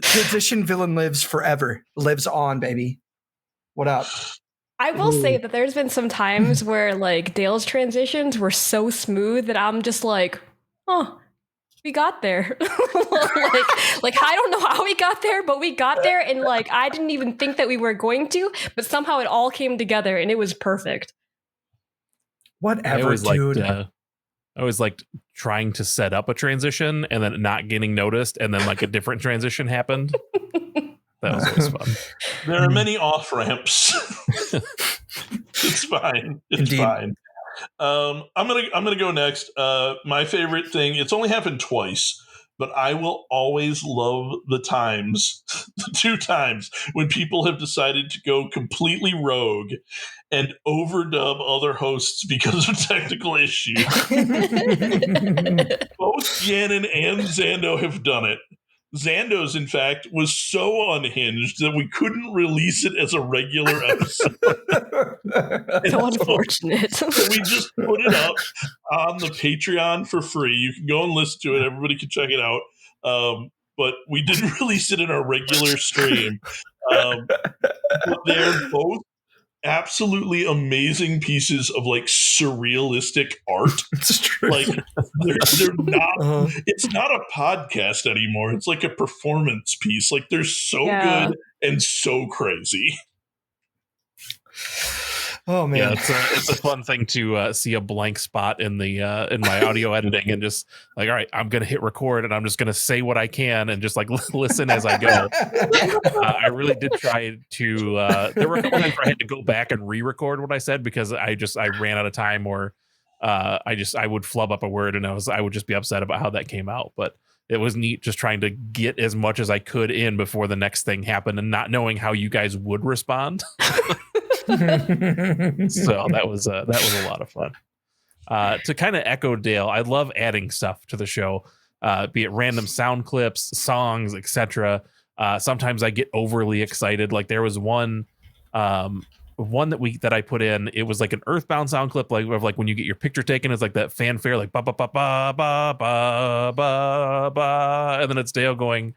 Transition villain lives forever. Lives on, baby. What up? I will say that there's been some times where like Dale's transitions were so smooth that I'm just like, oh, we got there. like I don't know how we got there, but we got there, and like I didn't even think that we were going to, but somehow it all came together and it was perfect. Whatever, dude. I always liked trying to set up a transition and then not getting noticed, and then like a different transition happened. That was always fun. There are many off ramps. It's fine. It's fine. I'm gonna go next. My favorite thing. It's only happened twice, but I will always love the times, the 2 times when people have decided to go completely rogue and overdub other hosts because of technical issues. Both Gannon and Zando have done it. Zando's, in fact, was so unhinged that we couldn't release it as a regular episode. So unfortunate. So we just put it up on the Patreon for free. You can go and listen to it. Everybody can check it out. But we didn't release it in our regular stream. But they're both absolutely amazing pieces of like surrealistic art. It's true. Like they're not. It's not a podcast anymore. It's like a performance piece. Like they're so good and so crazy. Oh man, yeah, it's a fun thing to see a blank spot in the in my audio editing and just like, all right, I'm gonna hit record and I'm just gonna say what I can and just like listen as I go. I really did try to. There were a couple times where I had to go back and re-record what I said because I ran out of time, or I would flub up a word and I would just be upset about how that came out. But it was neat just trying to get as much as I could in before the next thing happened and not knowing how you guys would respond. So that was a lot of fun. To kind of echo Dale, I love adding stuff to the show, be it random sound clips, songs, etc. Sometimes I get overly excited. Like there was one that I put in. It was like an Earthbound sound clip, like of like when you get your picture taken. It's like that fanfare, like ba ba ba ba ba ba ba ba, and then it's Dale going.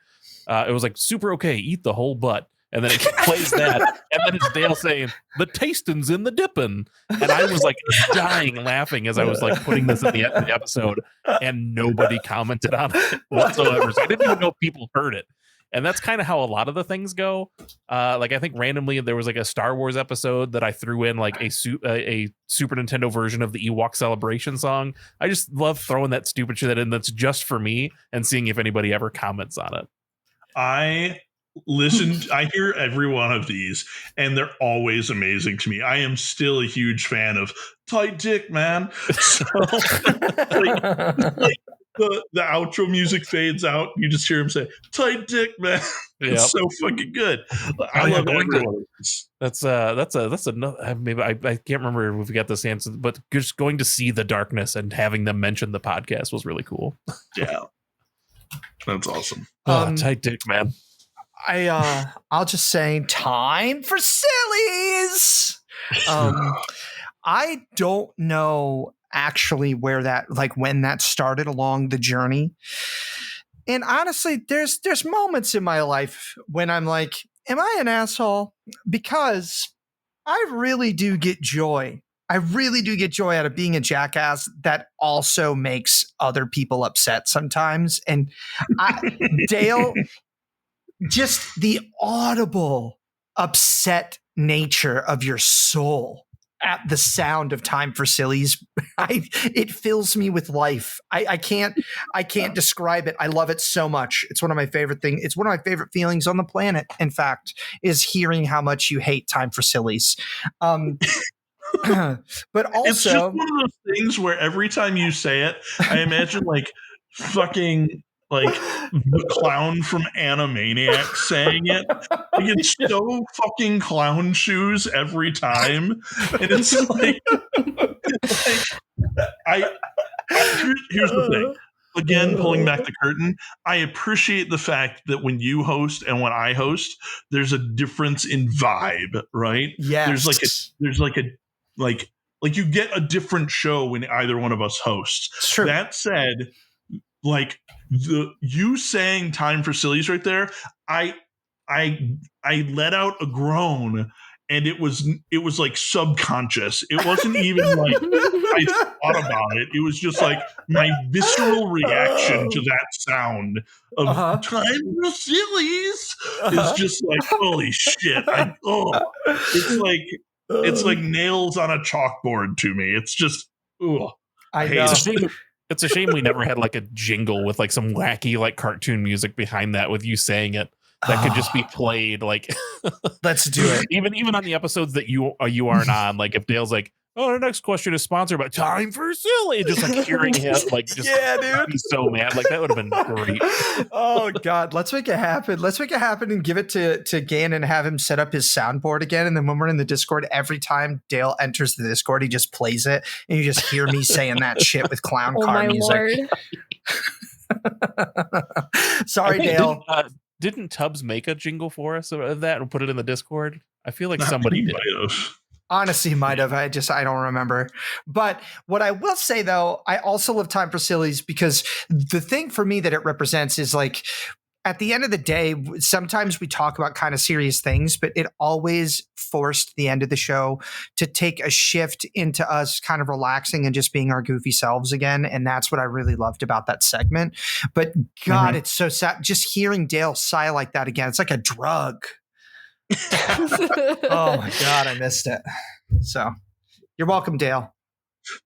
It was like super okay, eat the whole butt. And then it plays that, and then it's Dale saying, "The tastin's in the dippin'," and I was like dying laughing as I was like putting this in the episode, and nobody commented on it whatsoever. So I didn't even know people heard it, and that's kind of how a lot of the things go. Like I think randomly there was like a Star Wars episode that I threw in like a Super Nintendo version of the Ewok Celebration song. I just love throwing that stupid shit in that's just for me and seeing if anybody ever comments on it. I hear every one of these and they're always amazing to me. I am still a huge fan of Tight Dick, man. So like the outro music fades out, you just hear him say Tight Dick, man. Yep. It's so fucking good. I love every one of these. That's another, maybe I can't remember if we got this answer, but just going to see the darkness and having them mention the podcast was really cool. Yeah. That's awesome. Tight dick, man. I'll just say time for sillies. I don't know actually where that, like, when that started along the journey. And honestly, there's moments in my life when I'm like, am I an asshole? Because I really do get joy. I really do get joy out of being a jackass that also makes other people upset sometimes. And Dale, just the audible upset nature of your soul at the sound of Time for Sillies, it fills me with life. I can't describe it. I love it so much. It's one of my favorite things. It's one of my favorite feelings on the planet. In fact, is hearing how much you hate Time for Sillies. But also, it's just one of those things where every time you say it, I imagine like fucking like the clown from Animaniacs saying it. Like, it's so fucking clown shoes every time, and it's like here's the thing. Again, pulling back the curtain, I appreciate the fact that when you host and when I host, there's a difference in vibe, right? Yes. There's like you get a different show when either one of us hosts. It's true. That said, like you saying Time for Sillies right there, I let out a groan, and it was like subconscious. It wasn't even like I thought about it. It was just like my visceral reaction to that sound of Time for Sillies is just like, holy shit. It's like nails on a chalkboard to me. It's just, I know. It's a shame we never had like a jingle with like some wacky like cartoon music behind that with you saying it. That could just be played like. Let's do it. Even on the episodes that you aren't on, like if Dale's like, oh, the next question is sponsored by Time for Silly, just like hearing him like just be so mad, like that would have been great. Oh God, let's make it happen. Let's make it happen and give it to Gan and have him set up his soundboard again. And then when we're in the Discord, every time Dale enters the Discord, he just plays it, and you just hear me saying that shit with clown car music. Sorry, Dale. Didn't Tubbs make a jingle for us of that and put it in the Discord? I feel like somebody did. Honestly, might have. I don't remember. But what I will say, though, I also love Time for Sillies because the thing for me that it represents is like, at the end of the day, sometimes we talk about kind of serious things, but it always forced the end of the show to take a shift into us kind of relaxing and just being our goofy selves again. And that's what I really loved about that segment. But God, it's so sad. Just hearing Dale sigh like that again, it's like a drug. Oh my God, I missed it. So you're welcome, Dale.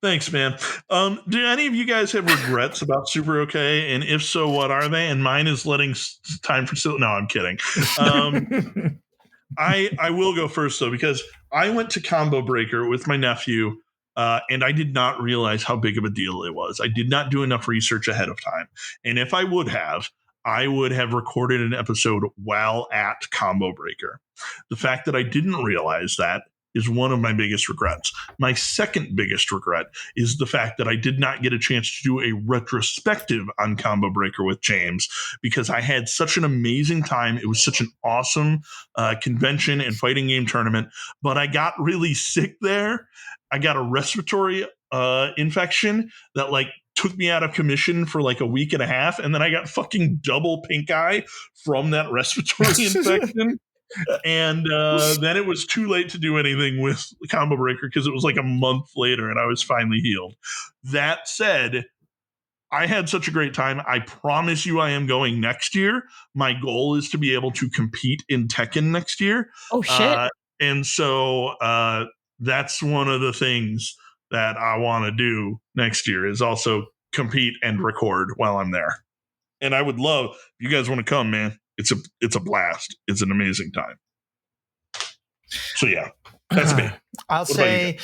Thanks, man. Do any of you guys have regrets about Super OK? And if so, what are they? And mine is letting Time for Silly. No, I'm kidding. I will go first, though, because I went to Combo Breaker with my nephew, and I did not realize how big of a deal it was. I did not do enough research ahead of time. And if I would have recorded an episode while at Combo Breaker. The fact that I didn't realize that is one of my biggest regrets. My second biggest regret is the fact that I did not get a chance to do a retrospective on Combo Breaker with James because I had such an amazing time. It was such an awesome convention and fighting game tournament, but I got really sick there. I got a respiratory infection that like took me out of commission for like a week and a half, and then I got fucking double pink eye from that respiratory infection. And then it was too late to do anything with Combo Breaker because it was like a month later and I was finally healed. That said, I had such a great time. I promise you I am going next year. My goal is to be able to compete in Tekken next year. Oh, shit. And so that's one of the things that I want to do next year is also compete and record while I'm there. And I would love, if you guys want to come, man, it's a blast. It's an amazing time. So yeah. That's me. I'll say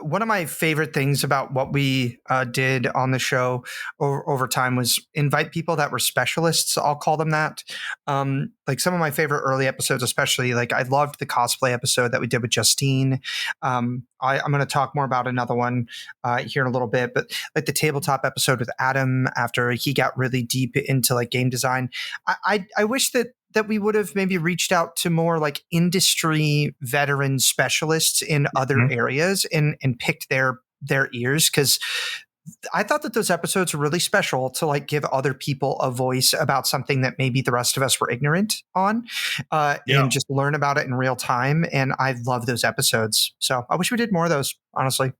one of my favorite things about what we did on the show over time was invite people that were specialists. I'll call them that. Like some of my favorite early episodes, especially like I loved the cosplay episode that we did with Justine. I'm going to talk more about another one here in a little bit, but like the tabletop episode with Adam after he got really deep into like game design. I wish that we would have maybe reached out to more like industry veteran specialists in other areas and picked their ears. Cause I thought that those episodes were really special to like give other people a voice about something that maybe the rest of us were ignorant on, and just learn about it in real time. And I love those episodes. So I wish we did more of those, honestly.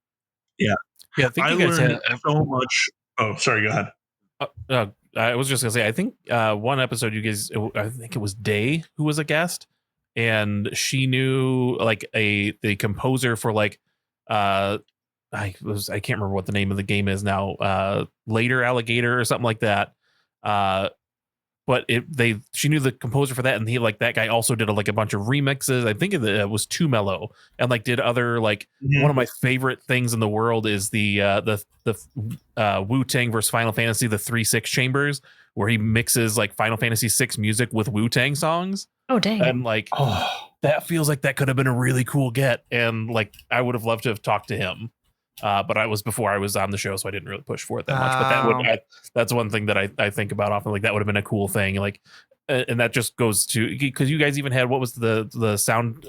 Yeah. Yeah. I think I you guys learned so much. Oh, sorry. Go ahead. I was just gonna say, I think one episode you guys, I think it was Day who was a guest, and she knew like the composer for like I can't remember what the name of the game is now, Later Alligator or something like that. But she knew the composer for that, and that guy also did a bunch of remixes. I think it was Too Mellow, and like did other one of my favorite things in the world is the Wu-Tang versus Final Fantasy, the 3-6 chambers, where he mixes like Final Fantasy 6 music with Wu-Tang songs. Oh dang! And that feels like that could have been a really cool get, and like I would have loved to have talked to him. But I was before I was on the show, so I didn't really push for it that much. But that's one thing that I think about often. Like that would have been a cool thing. Like, and that just goes to because you guys even had what was the sound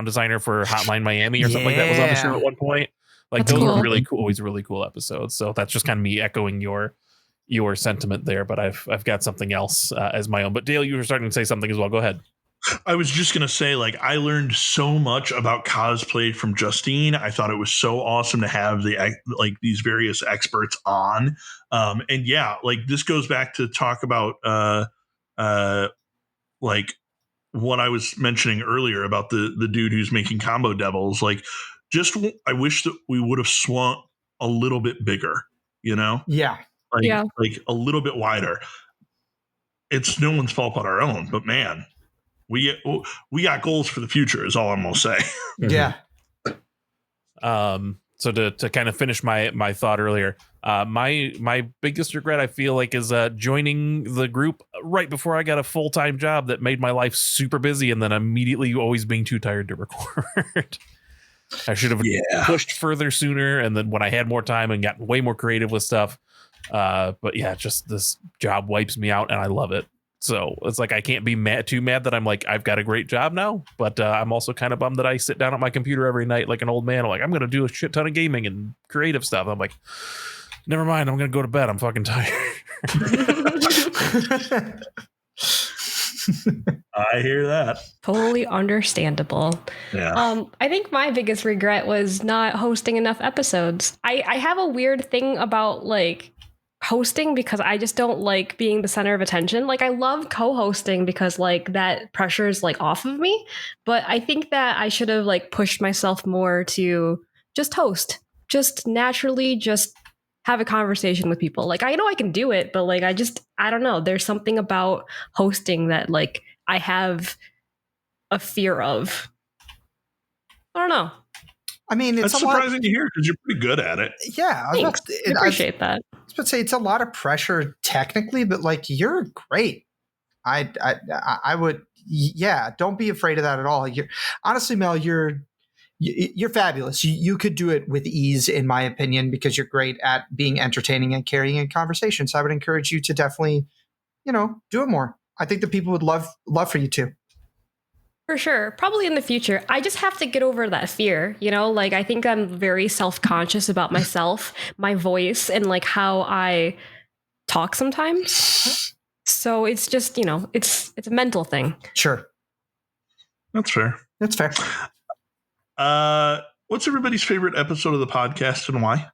designer for Hotline Miami or something like that was on the show at one point. Like those were really cool, always really cool episodes. So that's just kind of me echoing your sentiment there. But I've got something else as my own. But Dale, you were starting to say something as well. Go ahead. I was just going to say, like, I learned so much about cosplay from Justine. I thought it was so awesome to have these various experts on. And yeah, like this goes back to talk about like what I was mentioning earlier about the dude who's making combo devils. Like, I wish that we would have swung a little bit bigger, Yeah. Like a little bit wider. It's no one's fault but our own, but man, we got goals for the future is all I'm gonna say. Yeah. So to kind of finish my thought earlier, my biggest regret I feel like is joining the group right before I got a full-time job that made my life super busy, and then immediately always being too tired to record. I should have pushed further sooner, and then when I had more time and gotten way more creative with stuff. But yeah, just this job wipes me out, and I love it. So it's like I can't be too mad that I'm like I've got a great job now, but I'm also kind of bummed that I sit down at my computer every night like an old man. I'm like, I'm going to do a shit ton of gaming and creative stuff. I'm like, never mind. I'm going to go to bed. I'm fucking tired. I hear that. Totally understandable. Yeah. I think my biggest regret was not hosting enough episodes. I have a weird thing about like hosting because I just don't like being the center of attention. Like I love co-hosting because like that pressure is like off of me, but I think that I should have like pushed myself more to just host, just naturally just have a conversation with people. Like I know I can do it, but like I don't know, there's something about hosting that like I have a fear of. I don't know. I mean, it's that's surprising to hear because you're pretty good at it. Yeah, thanks. I appreciate that. I was about to say it's a lot of pressure technically, but like you're great. I would, yeah. Don't be afraid of that at all. Honestly, Mel, you're fabulous. You could do it with ease, in my opinion, because you're great at being entertaining and carrying a conversation. So I would encourage you to definitely, do it more. I think that people would love for you to. For sure. Probably in the future. I just have to get over that fear, like I think I'm very self-conscious about myself, my voice, and like how I talk sometimes. So it's just, it's a mental thing. Sure. That's fair. What's everybody's favorite episode of the podcast and why?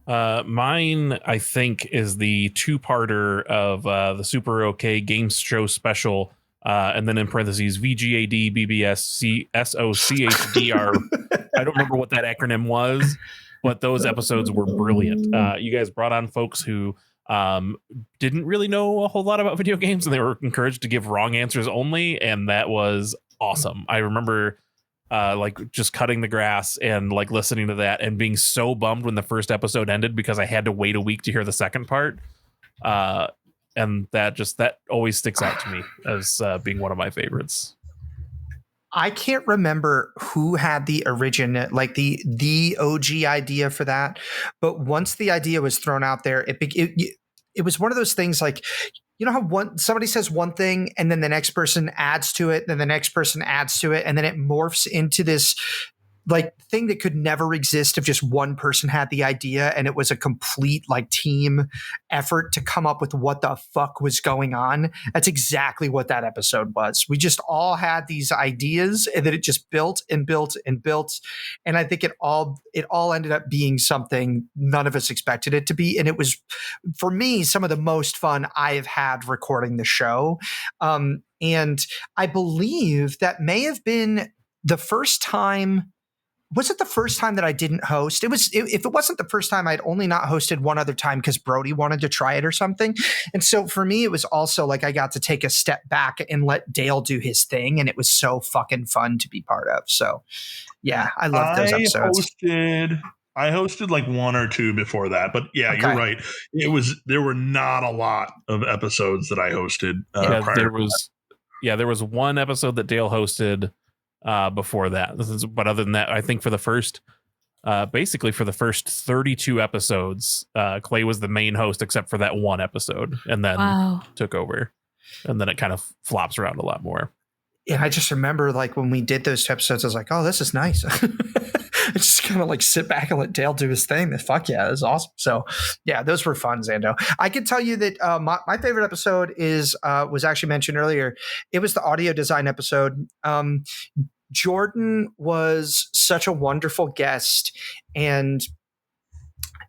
Mine, I think, is the two-parter of the Super OK Games Show special, and then in parentheses VGAD BBS CSOCHDR. I don't remember what that acronym was, but those episodes were brilliant. You guys brought on folks who didn't really know a whole lot about video games, and they were encouraged to give wrong answers only, and that was awesome. I remember like just cutting the grass and like listening to that and being so bummed when the first episode ended because I had to wait a week to hear the second part. And that always sticks out to me as being one of my favorites. I can't remember who had the like the OG idea for that, but once the idea was thrown out there, it was one of those things like, you know how somebody says one thing and then the next person adds to it, then the next person adds to it, and then it morphs into this like thing that could never exist if just one person had the idea and it was a complete like team effort to come up with what the fuck was going on. That's exactly what that episode was. We just all had these ideas and then it just built and built and built. And I think it all ended up being something none of us expected it to be. And it was, for me, some of the most fun I have had recording the show. And I believe that may have been the first time. Was it the first time that I didn't host? If it wasn't the first time, I'd only not hosted one other time because Brody wanted to try it or something. And so for me, it was also like I got to take a step back and let Dale do his thing. And it was so fucking fun to be part of. So yeah, I love those episodes. I hosted like one or two before that, but yeah, okay. You're right. There were not a lot of episodes that I hosted. There was one episode that Dale hosted before that. But other than that, I think for the first 32 episodes, Clay was the main host except for that one episode, and then took over, and then it kind of flops around a lot more. Yeah, I just remember like when we did those 2 episodes, I was like, oh, this is nice. I just kind of like sit back and let Dale do his thing. Fuck yeah, that's awesome. So yeah, those were fun, Zando. I can tell you that my favorite episode was actually mentioned earlier. It was the audio design episode. Jordan was such a wonderful guest, and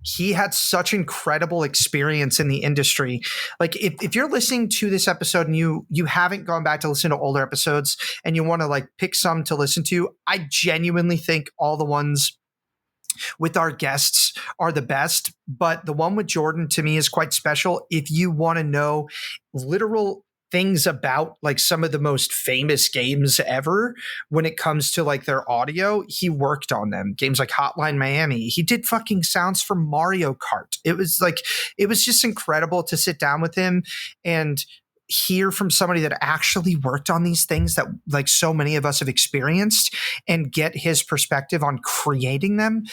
he had such incredible experience in the industry. Like if you're listening to this episode and you haven't gone back to listen to older episodes and you want to like pick some to listen to, I genuinely think all the ones with our guests are the best, but the one with Jordan to me is quite special. If you want to know literal things about like some of the most famous games ever when it comes to like their audio, he worked on them. Games like Hotline Miami. He did fucking sounds for Mario Kart. It was just incredible to sit down with him and hear from somebody that actually worked on these things that like so many of us have experienced and get his perspective on creating them.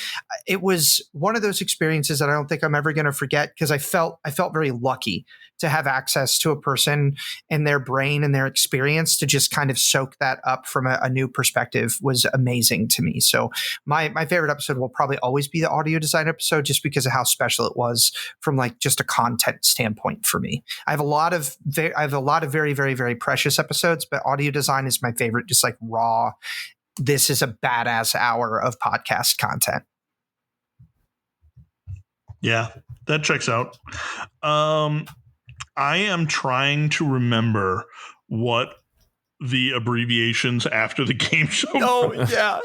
It was one of those experiences that I don't think I'm ever going to forget, because I felt very lucky to have access to a person and their brain and their experience to just kind of soak that up from a new perspective was amazing to me. So my favorite episode will probably always be the audio design episode, just because of how special it was from like just a content standpoint for me. I have a lot of very, very, very precious episodes, but audio design is my favorite, just like raw. This is a badass hour of podcast content. Yeah, that checks out. I am trying to remember what the abbreviations after the game show. Oh yeah.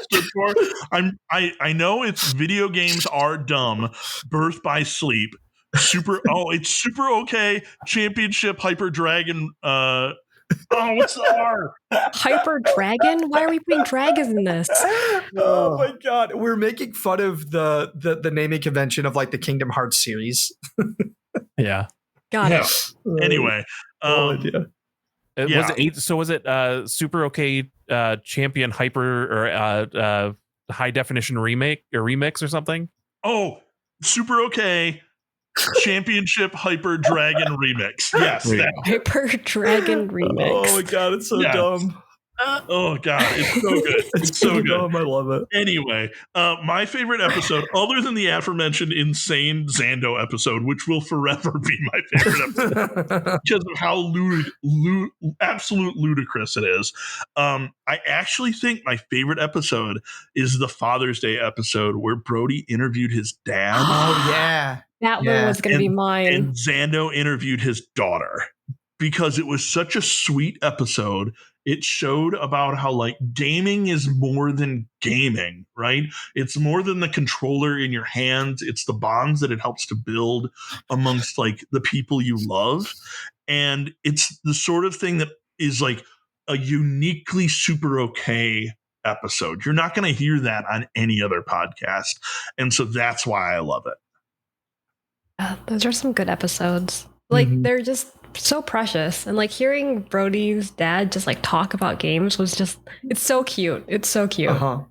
I know it's video games are dumb, birth by sleep, it's super okay, championship, hyper dragon, what's the R? Hyper dragon? Why are we putting dragons in this? Oh my god, we're making fun of the naming convention of like the Kingdom Hearts series. Yeah. Got it. Anyway, was it super okay champion hyper or high definition remake or remix or something? Oh, super okay championship hyper dragon remix. Yes, hyper dragon remix. Oh my god, it's so dumb. Oh god, it's so good. It's so good. Dumb. I love it. Anyway, my favorite episode, other than the aforementioned insane Zando episode, which will forever be my favorite episode because of how absolute ludicrous it is. I actually think my favorite episode is the Father's Day episode where Brody interviewed his dad. Oh yeah, that one was going to be mine. And Zando interviewed his daughter, because it was such a sweet episode. it showed about how like gaming is more than gaming, right? It's more than the controller in your hands. It's the bonds that it helps to build amongst like the people you love. And it's the sort of thing that is like a uniquely super okay episode. You're not going to hear that on any other podcast. And so that's why I love it. Those are some good episodes. Like Mhm. they're just so precious, and like hearing Brody's dad just like talk about games was just, it's so cute. It's so cute. Uh-huh.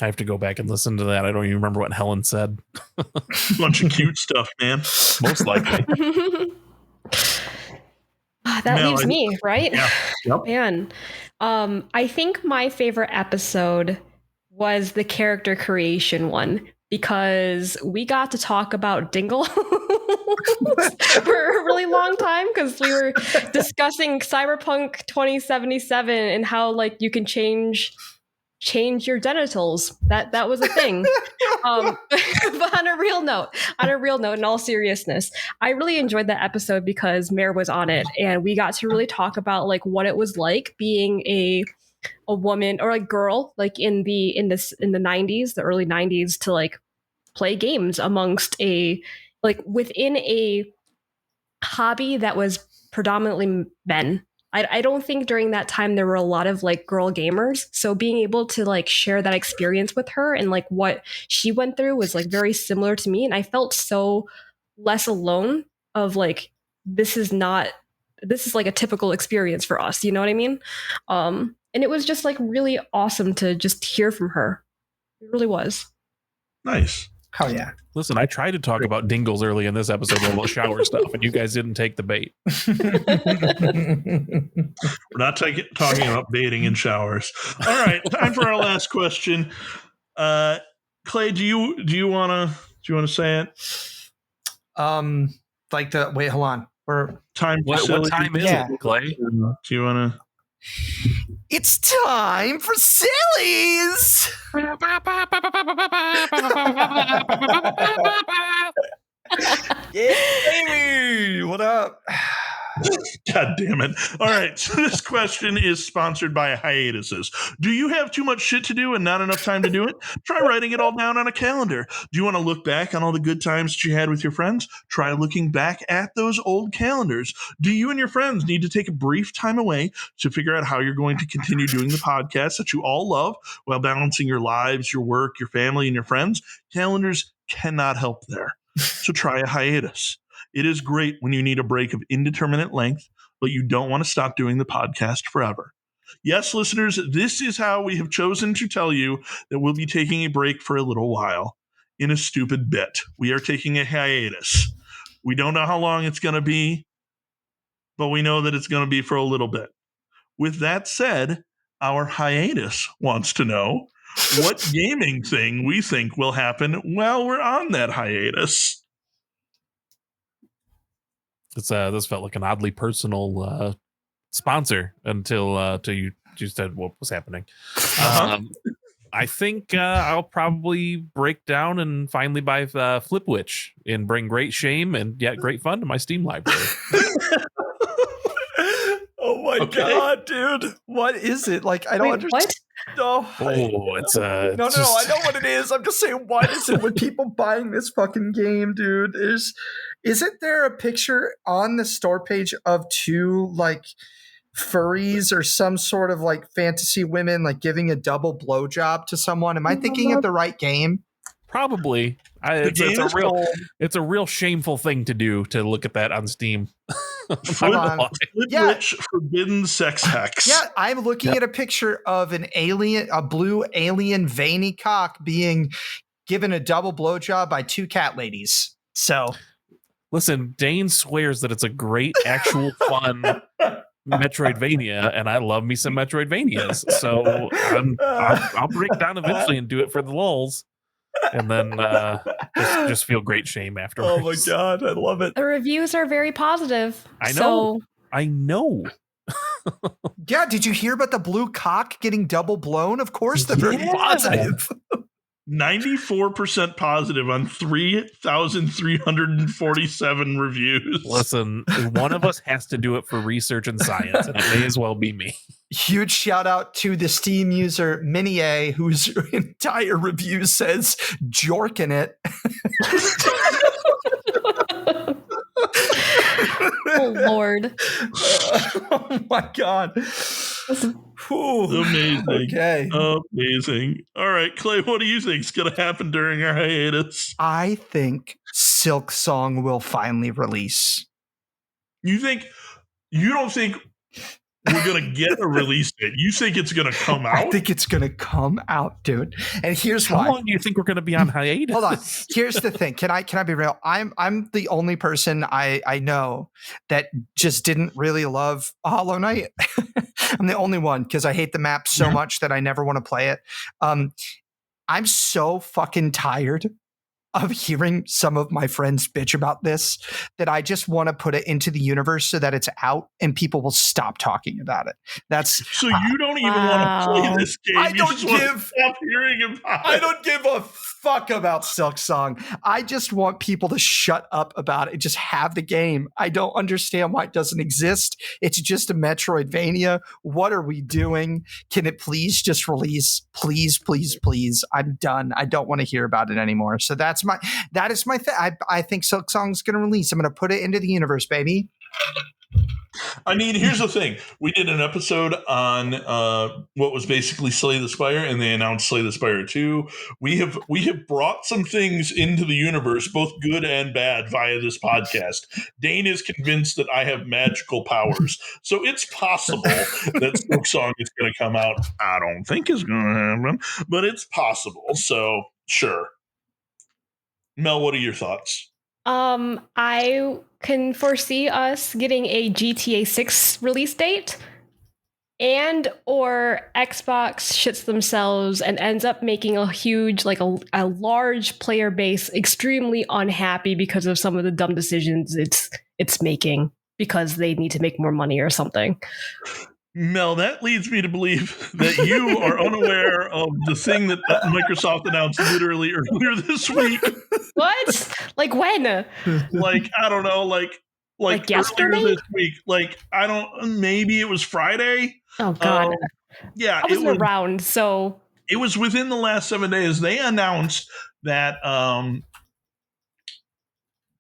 I have to go back and listen to that. I don't even remember what Helen said. Bunch of cute stuff, man. Most likely. That Mel, leaves me, right? Yeah. Yep. Man. I think my favorite episode was the character creation one, because we got to talk about Dingle for a really long time, because we were discussing Cyberpunk 2077 and how like you can change your genitals. That was a thing. But on a real note, in all seriousness, I really enjoyed that episode because Mare was on it, and we got to really talk about like what it was like being a woman or a girl like in the 90s, the early 90s, to like play games amongst a like within a hobby that was predominantly men. I don't think during that time there were a lot of like girl gamers. So being able to like share that experience with her and like what she went through was like very similar to me. And I felt so less alone of like, this is like a typical experience for us. You know what I mean? And it was just like really awesome to just hear from her. It really was. Nice. Hell yeah. Listen, I tried to talk about dingles early in this episode about shower stuff, and you guys didn't take the bait. We're not talking about bathing in showers. All right, time for our last question. Clay, do you wanna say it? Like the wait, hold on. Time. What time is it, Clay? Do you wanna? It's time for sillies. Yeah, baby. What up? God damn it. All right. So this question is sponsored by Hiatuses. Do you have too much shit to do and not enough time to do it? Try writing it all down on a calendar. Do you want to look back on all the good times that you had with your friends? Try looking back at those old calendars. Do you and your friends need to take a brief time away to figure out how you're going to continue doing the podcast that you all love while balancing your lives, your work, your family, and your friends? Calendars cannot help there. So try a hiatus. It is great when you need a break of indeterminate length, but you don't want to stop doing the podcast forever. Yes, listeners, this is how we have chosen to tell you that we'll be taking a break for a little while. In a stupid bit, we are taking a hiatus. We don't know how long it's going to be, but we know that it's going to be for a little bit. With that said, our hiatus wants to know what gaming thing we think will happen while we're on that hiatus. This felt like an oddly personal sponsor until you said what was happening. I think I'll probably break down and finally buy Flipwitch and bring great shame and yet great fun to my Steam library. Oh my god, dude! What is it? Like I don't understand. What? It's no. I know what it is. I'm just saying, what is it with people buying this fucking game, dude? Isn't there a picture on the store page of two like furries or some sort of like fantasy women like giving a double blowjob to someone? Am I thinking of the right game? Probably. It's a real shameful thing to do, to look at that on Steam. Flipwitch forbidden sex hex. Yeah, I'm looking at a picture of a blue alien veiny cock being given a double blowjob by two cat ladies. So, listen, Dane swears that it's a great, actual, fun Metroidvania, and I love me some Metroidvanias. So I'll break down eventually and do it for the lulz. And then just feel great shame afterwards. Oh my god, I love it. The reviews are very positive. I know. Yeah, did you hear about the blue cock getting double blown? Of course, they're very positive. 94% positive on 3,347 reviews. Listen, one of us has to do it for research and science, and it may as well be me. Huge shout out to the Steam user Mini A, whose entire review says "jork" in it. Oh Lord! Oh my God! Whew. Amazing. Okay. Amazing. All right, Clay, what do you think is going to happen during our hiatus? I think Silk Song will finally release. You don't think we're going to get a release date? You think it's going to come out? I think it's going to come out, dude. And here's How why. long do you think we're going to be on hiatus? Hold on. Here's the thing. Can I be real? I'm the only person I know that just didn't really love Hollow Knight. I'm the only one because I hate the map so much that I never want to play it. I'm so fucking tired of hearing some of my friends bitch about this that I just want to put it into the universe so that it's out and people will stop talking about it. That's so you don't even want to play this game. I You don't just want to give- stop hearing about I it. don't give a fuck about Silk Song. I just want people to shut up about it. Just have the game. I don't understand why it doesn't exist. It's just a Metroidvania. What are we doing? Can it please just release? Please, please, please. I'm done. I don't want to hear about it anymore. So that is my thing. I think Silk Song's going to release. I'm going to put it into the universe, baby. I mean, here's the thing. We did an episode on what was basically Slay the Spire, and they announced Slay the Spire 2. We have brought some things into the universe, both good and bad, via this podcast. Dane is convinced that I have magical powers. So it's possible that Silk Song is going to come out. I don't think it's going to happen, but it's possible. So, sure. Mel, what are your thoughts? I can foresee us getting a GTA 6 release date, and or Xbox shits themselves and ends up making a huge, like a large player base extremely unhappy because of some of the dumb decisions it's making because they need to make more money or something. Mel, that leads me to believe that you are unaware of the thing that Microsoft announced literally earlier this week. What? Like when? Like, I don't know, like yesterday? earlier this week. Like, I don't, maybe it was Friday. Oh God. Yeah, I wasn't around, so it was within the last 7 days. They announced that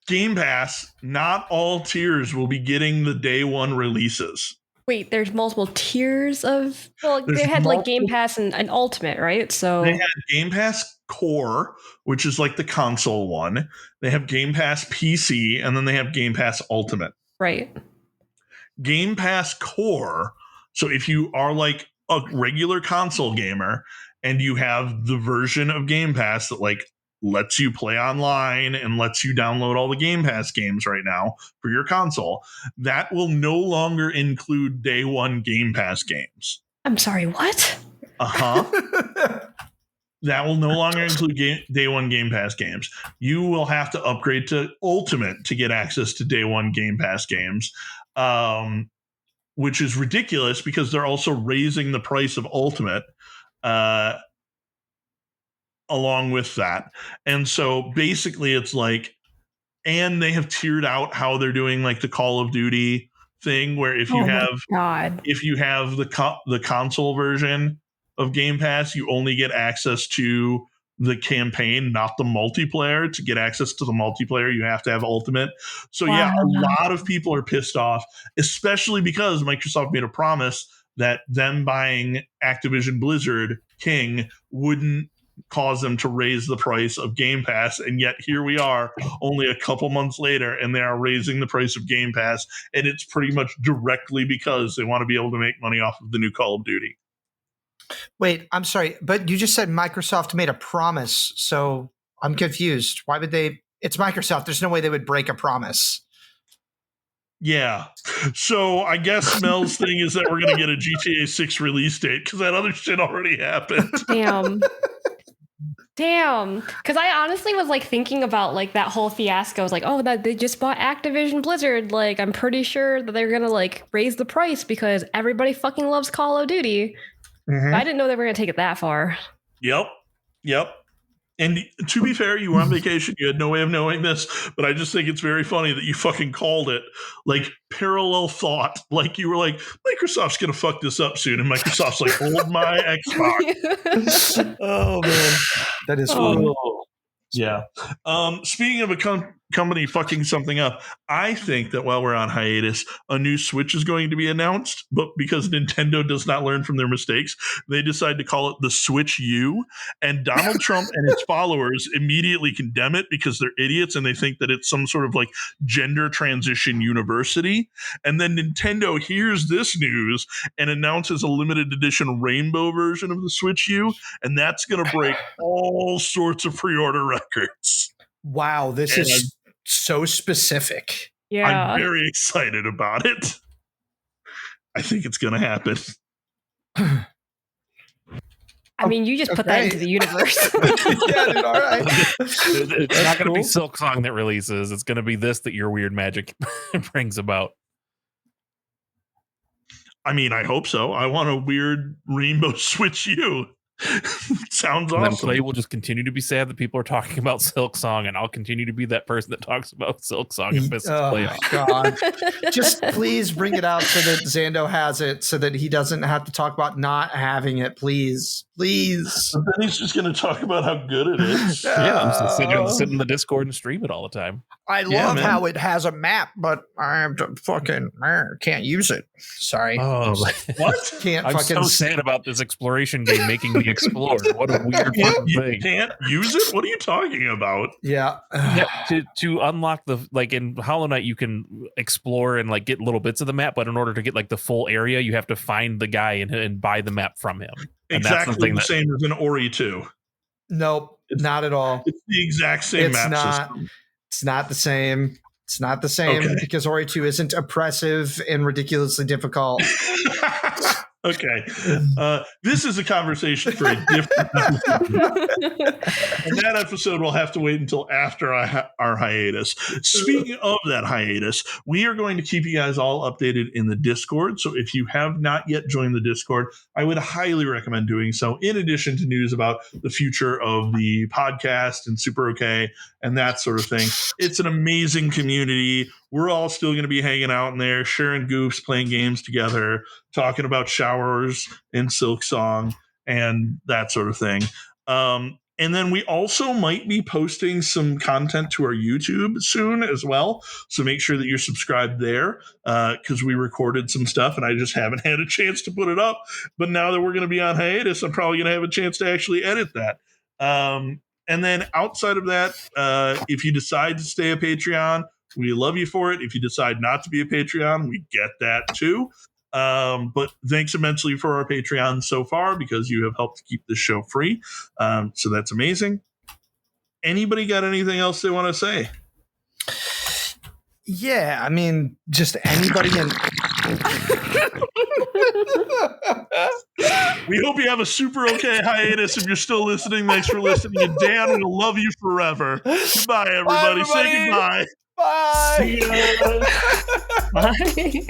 Game Pass, not all tiers will be getting the day one releases. wait, there's multiple tiers of. Well, There's they had like Game multiple- Pass and Ultimate, right? So They had Game Pass Core, which is like the console one. They have Game Pass PC, and then they have Game Pass Ultimate. right. Game Pass Core. So if you are like a regular console gamer and you have the version of Game Pass that like lets you play online and lets you download all the Game Pass games right now for your console, that will no longer include day one Game Pass games. I'm sorry, what? That will no longer include day one Game Pass games. You will have to upgrade to Ultimate to get access to day one Game Pass games, which is ridiculous because they're also raising the price of Ultimate along with that. And so basically it's like, and they have tiered out how they're doing like the Call of Duty thing, where if you God. if you have the console version of Game Pass, you only get access to the campaign, not the multiplayer. To get access to the multiplayer, you have to have Ultimate. So yeah, a lot of people are pissed off, especially because Microsoft made a promise that them buying Activision Blizzard King wouldn't cause them to raise the price of Game Pass. And yet here we are only a couple months later and they are raising the price of Game Pass. And it's pretty much directly because they want to be able to make money off of the new Call of Duty. Wait, I'm sorry, but you just said Microsoft made a promise, so I'm confused. Why would they? It's Microsoft. There's no way they would break a promise. Yeah. So I guess Mel's thing is that we're going to get a GTA 6 release date because that other shit already happened. Damn. Because I honestly was like thinking about like that whole fiasco. I was like, oh, that they just bought Activision Blizzard. Like, I'm pretty sure that they're going to like raise the price because everybody fucking loves Call of Duty. Mm-hmm. I didn't know they were going to take it that far. Yep. And to be fair, you were on vacation. You had no way of knowing this, but I just think it's very funny that you fucking called it like parallel thought. Like you were like, Microsoft's going to fuck this up soon. And Microsoft's like, hold my Xbox. Oh, man. That is funny. Oh. Yeah. Speaking of a company fucking something up, I think that while we're on hiatus, a new Switch is going to be announced. But because Nintendo does not learn from their mistakes, they decide to call it the Switch U. And Donald Trump and his followers immediately condemn it because they're idiots and they think that it's some sort of like gender transition university. And then Nintendo hears this news and announces a limited edition rainbow version of the Switch U. And that's going to break all sorts of pre-order records. Wow, this is so specific. Yeah. I'm very excited about it. I think it's going to happen. I mean, you just put that into the universe. Yeah, dude, all right. It's not going to be Silk Song that releases. It's going to be this that your weird magic brings about. I mean, I hope so. I want a weird rainbow Switch U. Sounds awesome. And then Clay will just continue to be sad that people are talking about Silk Song, and I'll continue to be that person that talks about Silk Song and pisses Clay off. God. Just please bring it out so that Xando has it so that he doesn't have to talk about not having it, please. Please. But then he's just going to talk about how good it is. Yeah, I'm just sit in the Discord and stream it all the time. I love how it has a map, but I have to fucking can't use it. Sorry. Oh, what? Can't I'm fucking so sad about this exploration game making me explore. What a weird fucking You thing. can't use it? What are you talking about? Yeah. Yeah, to unlock the, like in Hollow Knight, you can explore and like get little bits of the map, but in order to get like the full area, you have to find the guy and buy the map from him. And Exactly the same as in Ori 2. Nope, not at all. It's the exact same map system. It's not the same. It's not the same because Ori 2 isn't oppressive and ridiculously difficult. Okay. This is a conversation for a different episode. And that episode will have to wait until after our hiatus. Speaking of that hiatus, we are going to keep you guys all updated in the Discord. So if you have not yet joined the Discord, I would highly recommend doing so, in addition to news about the future of the podcast and Super OK and that sort of thing. It's an amazing community. We're all still going to be hanging out in there, sharing goofs, playing games together, talking about showers and Silk Song and that sort of thing. And then we also might be posting some content to our YouTube soon as well. So make sure that you're subscribed there because we recorded some stuff and I just haven't had a chance to put it up. But now that we're going to be on hiatus, I'm probably going to have a chance to actually edit that. And then outside of that, if you decide to stay a Patreon, we love you for it. If you decide not to be a Patreon, we get that too. But thanks immensely for our Patreon so far because you have helped keep this show free. So that's amazing. Anybody got anything else they want to say? Yeah, I mean, just anybody in. We hope you have a Super OK hiatus. If you're still listening, thanks for listening. And Dan, we'll love you forever. Goodbye, everybody. Say goodbye. Bye. See ya. Bye.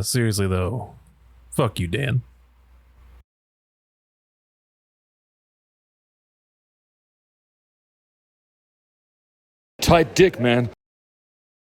Seriously though, fuck you, Dan. Tight dick, man.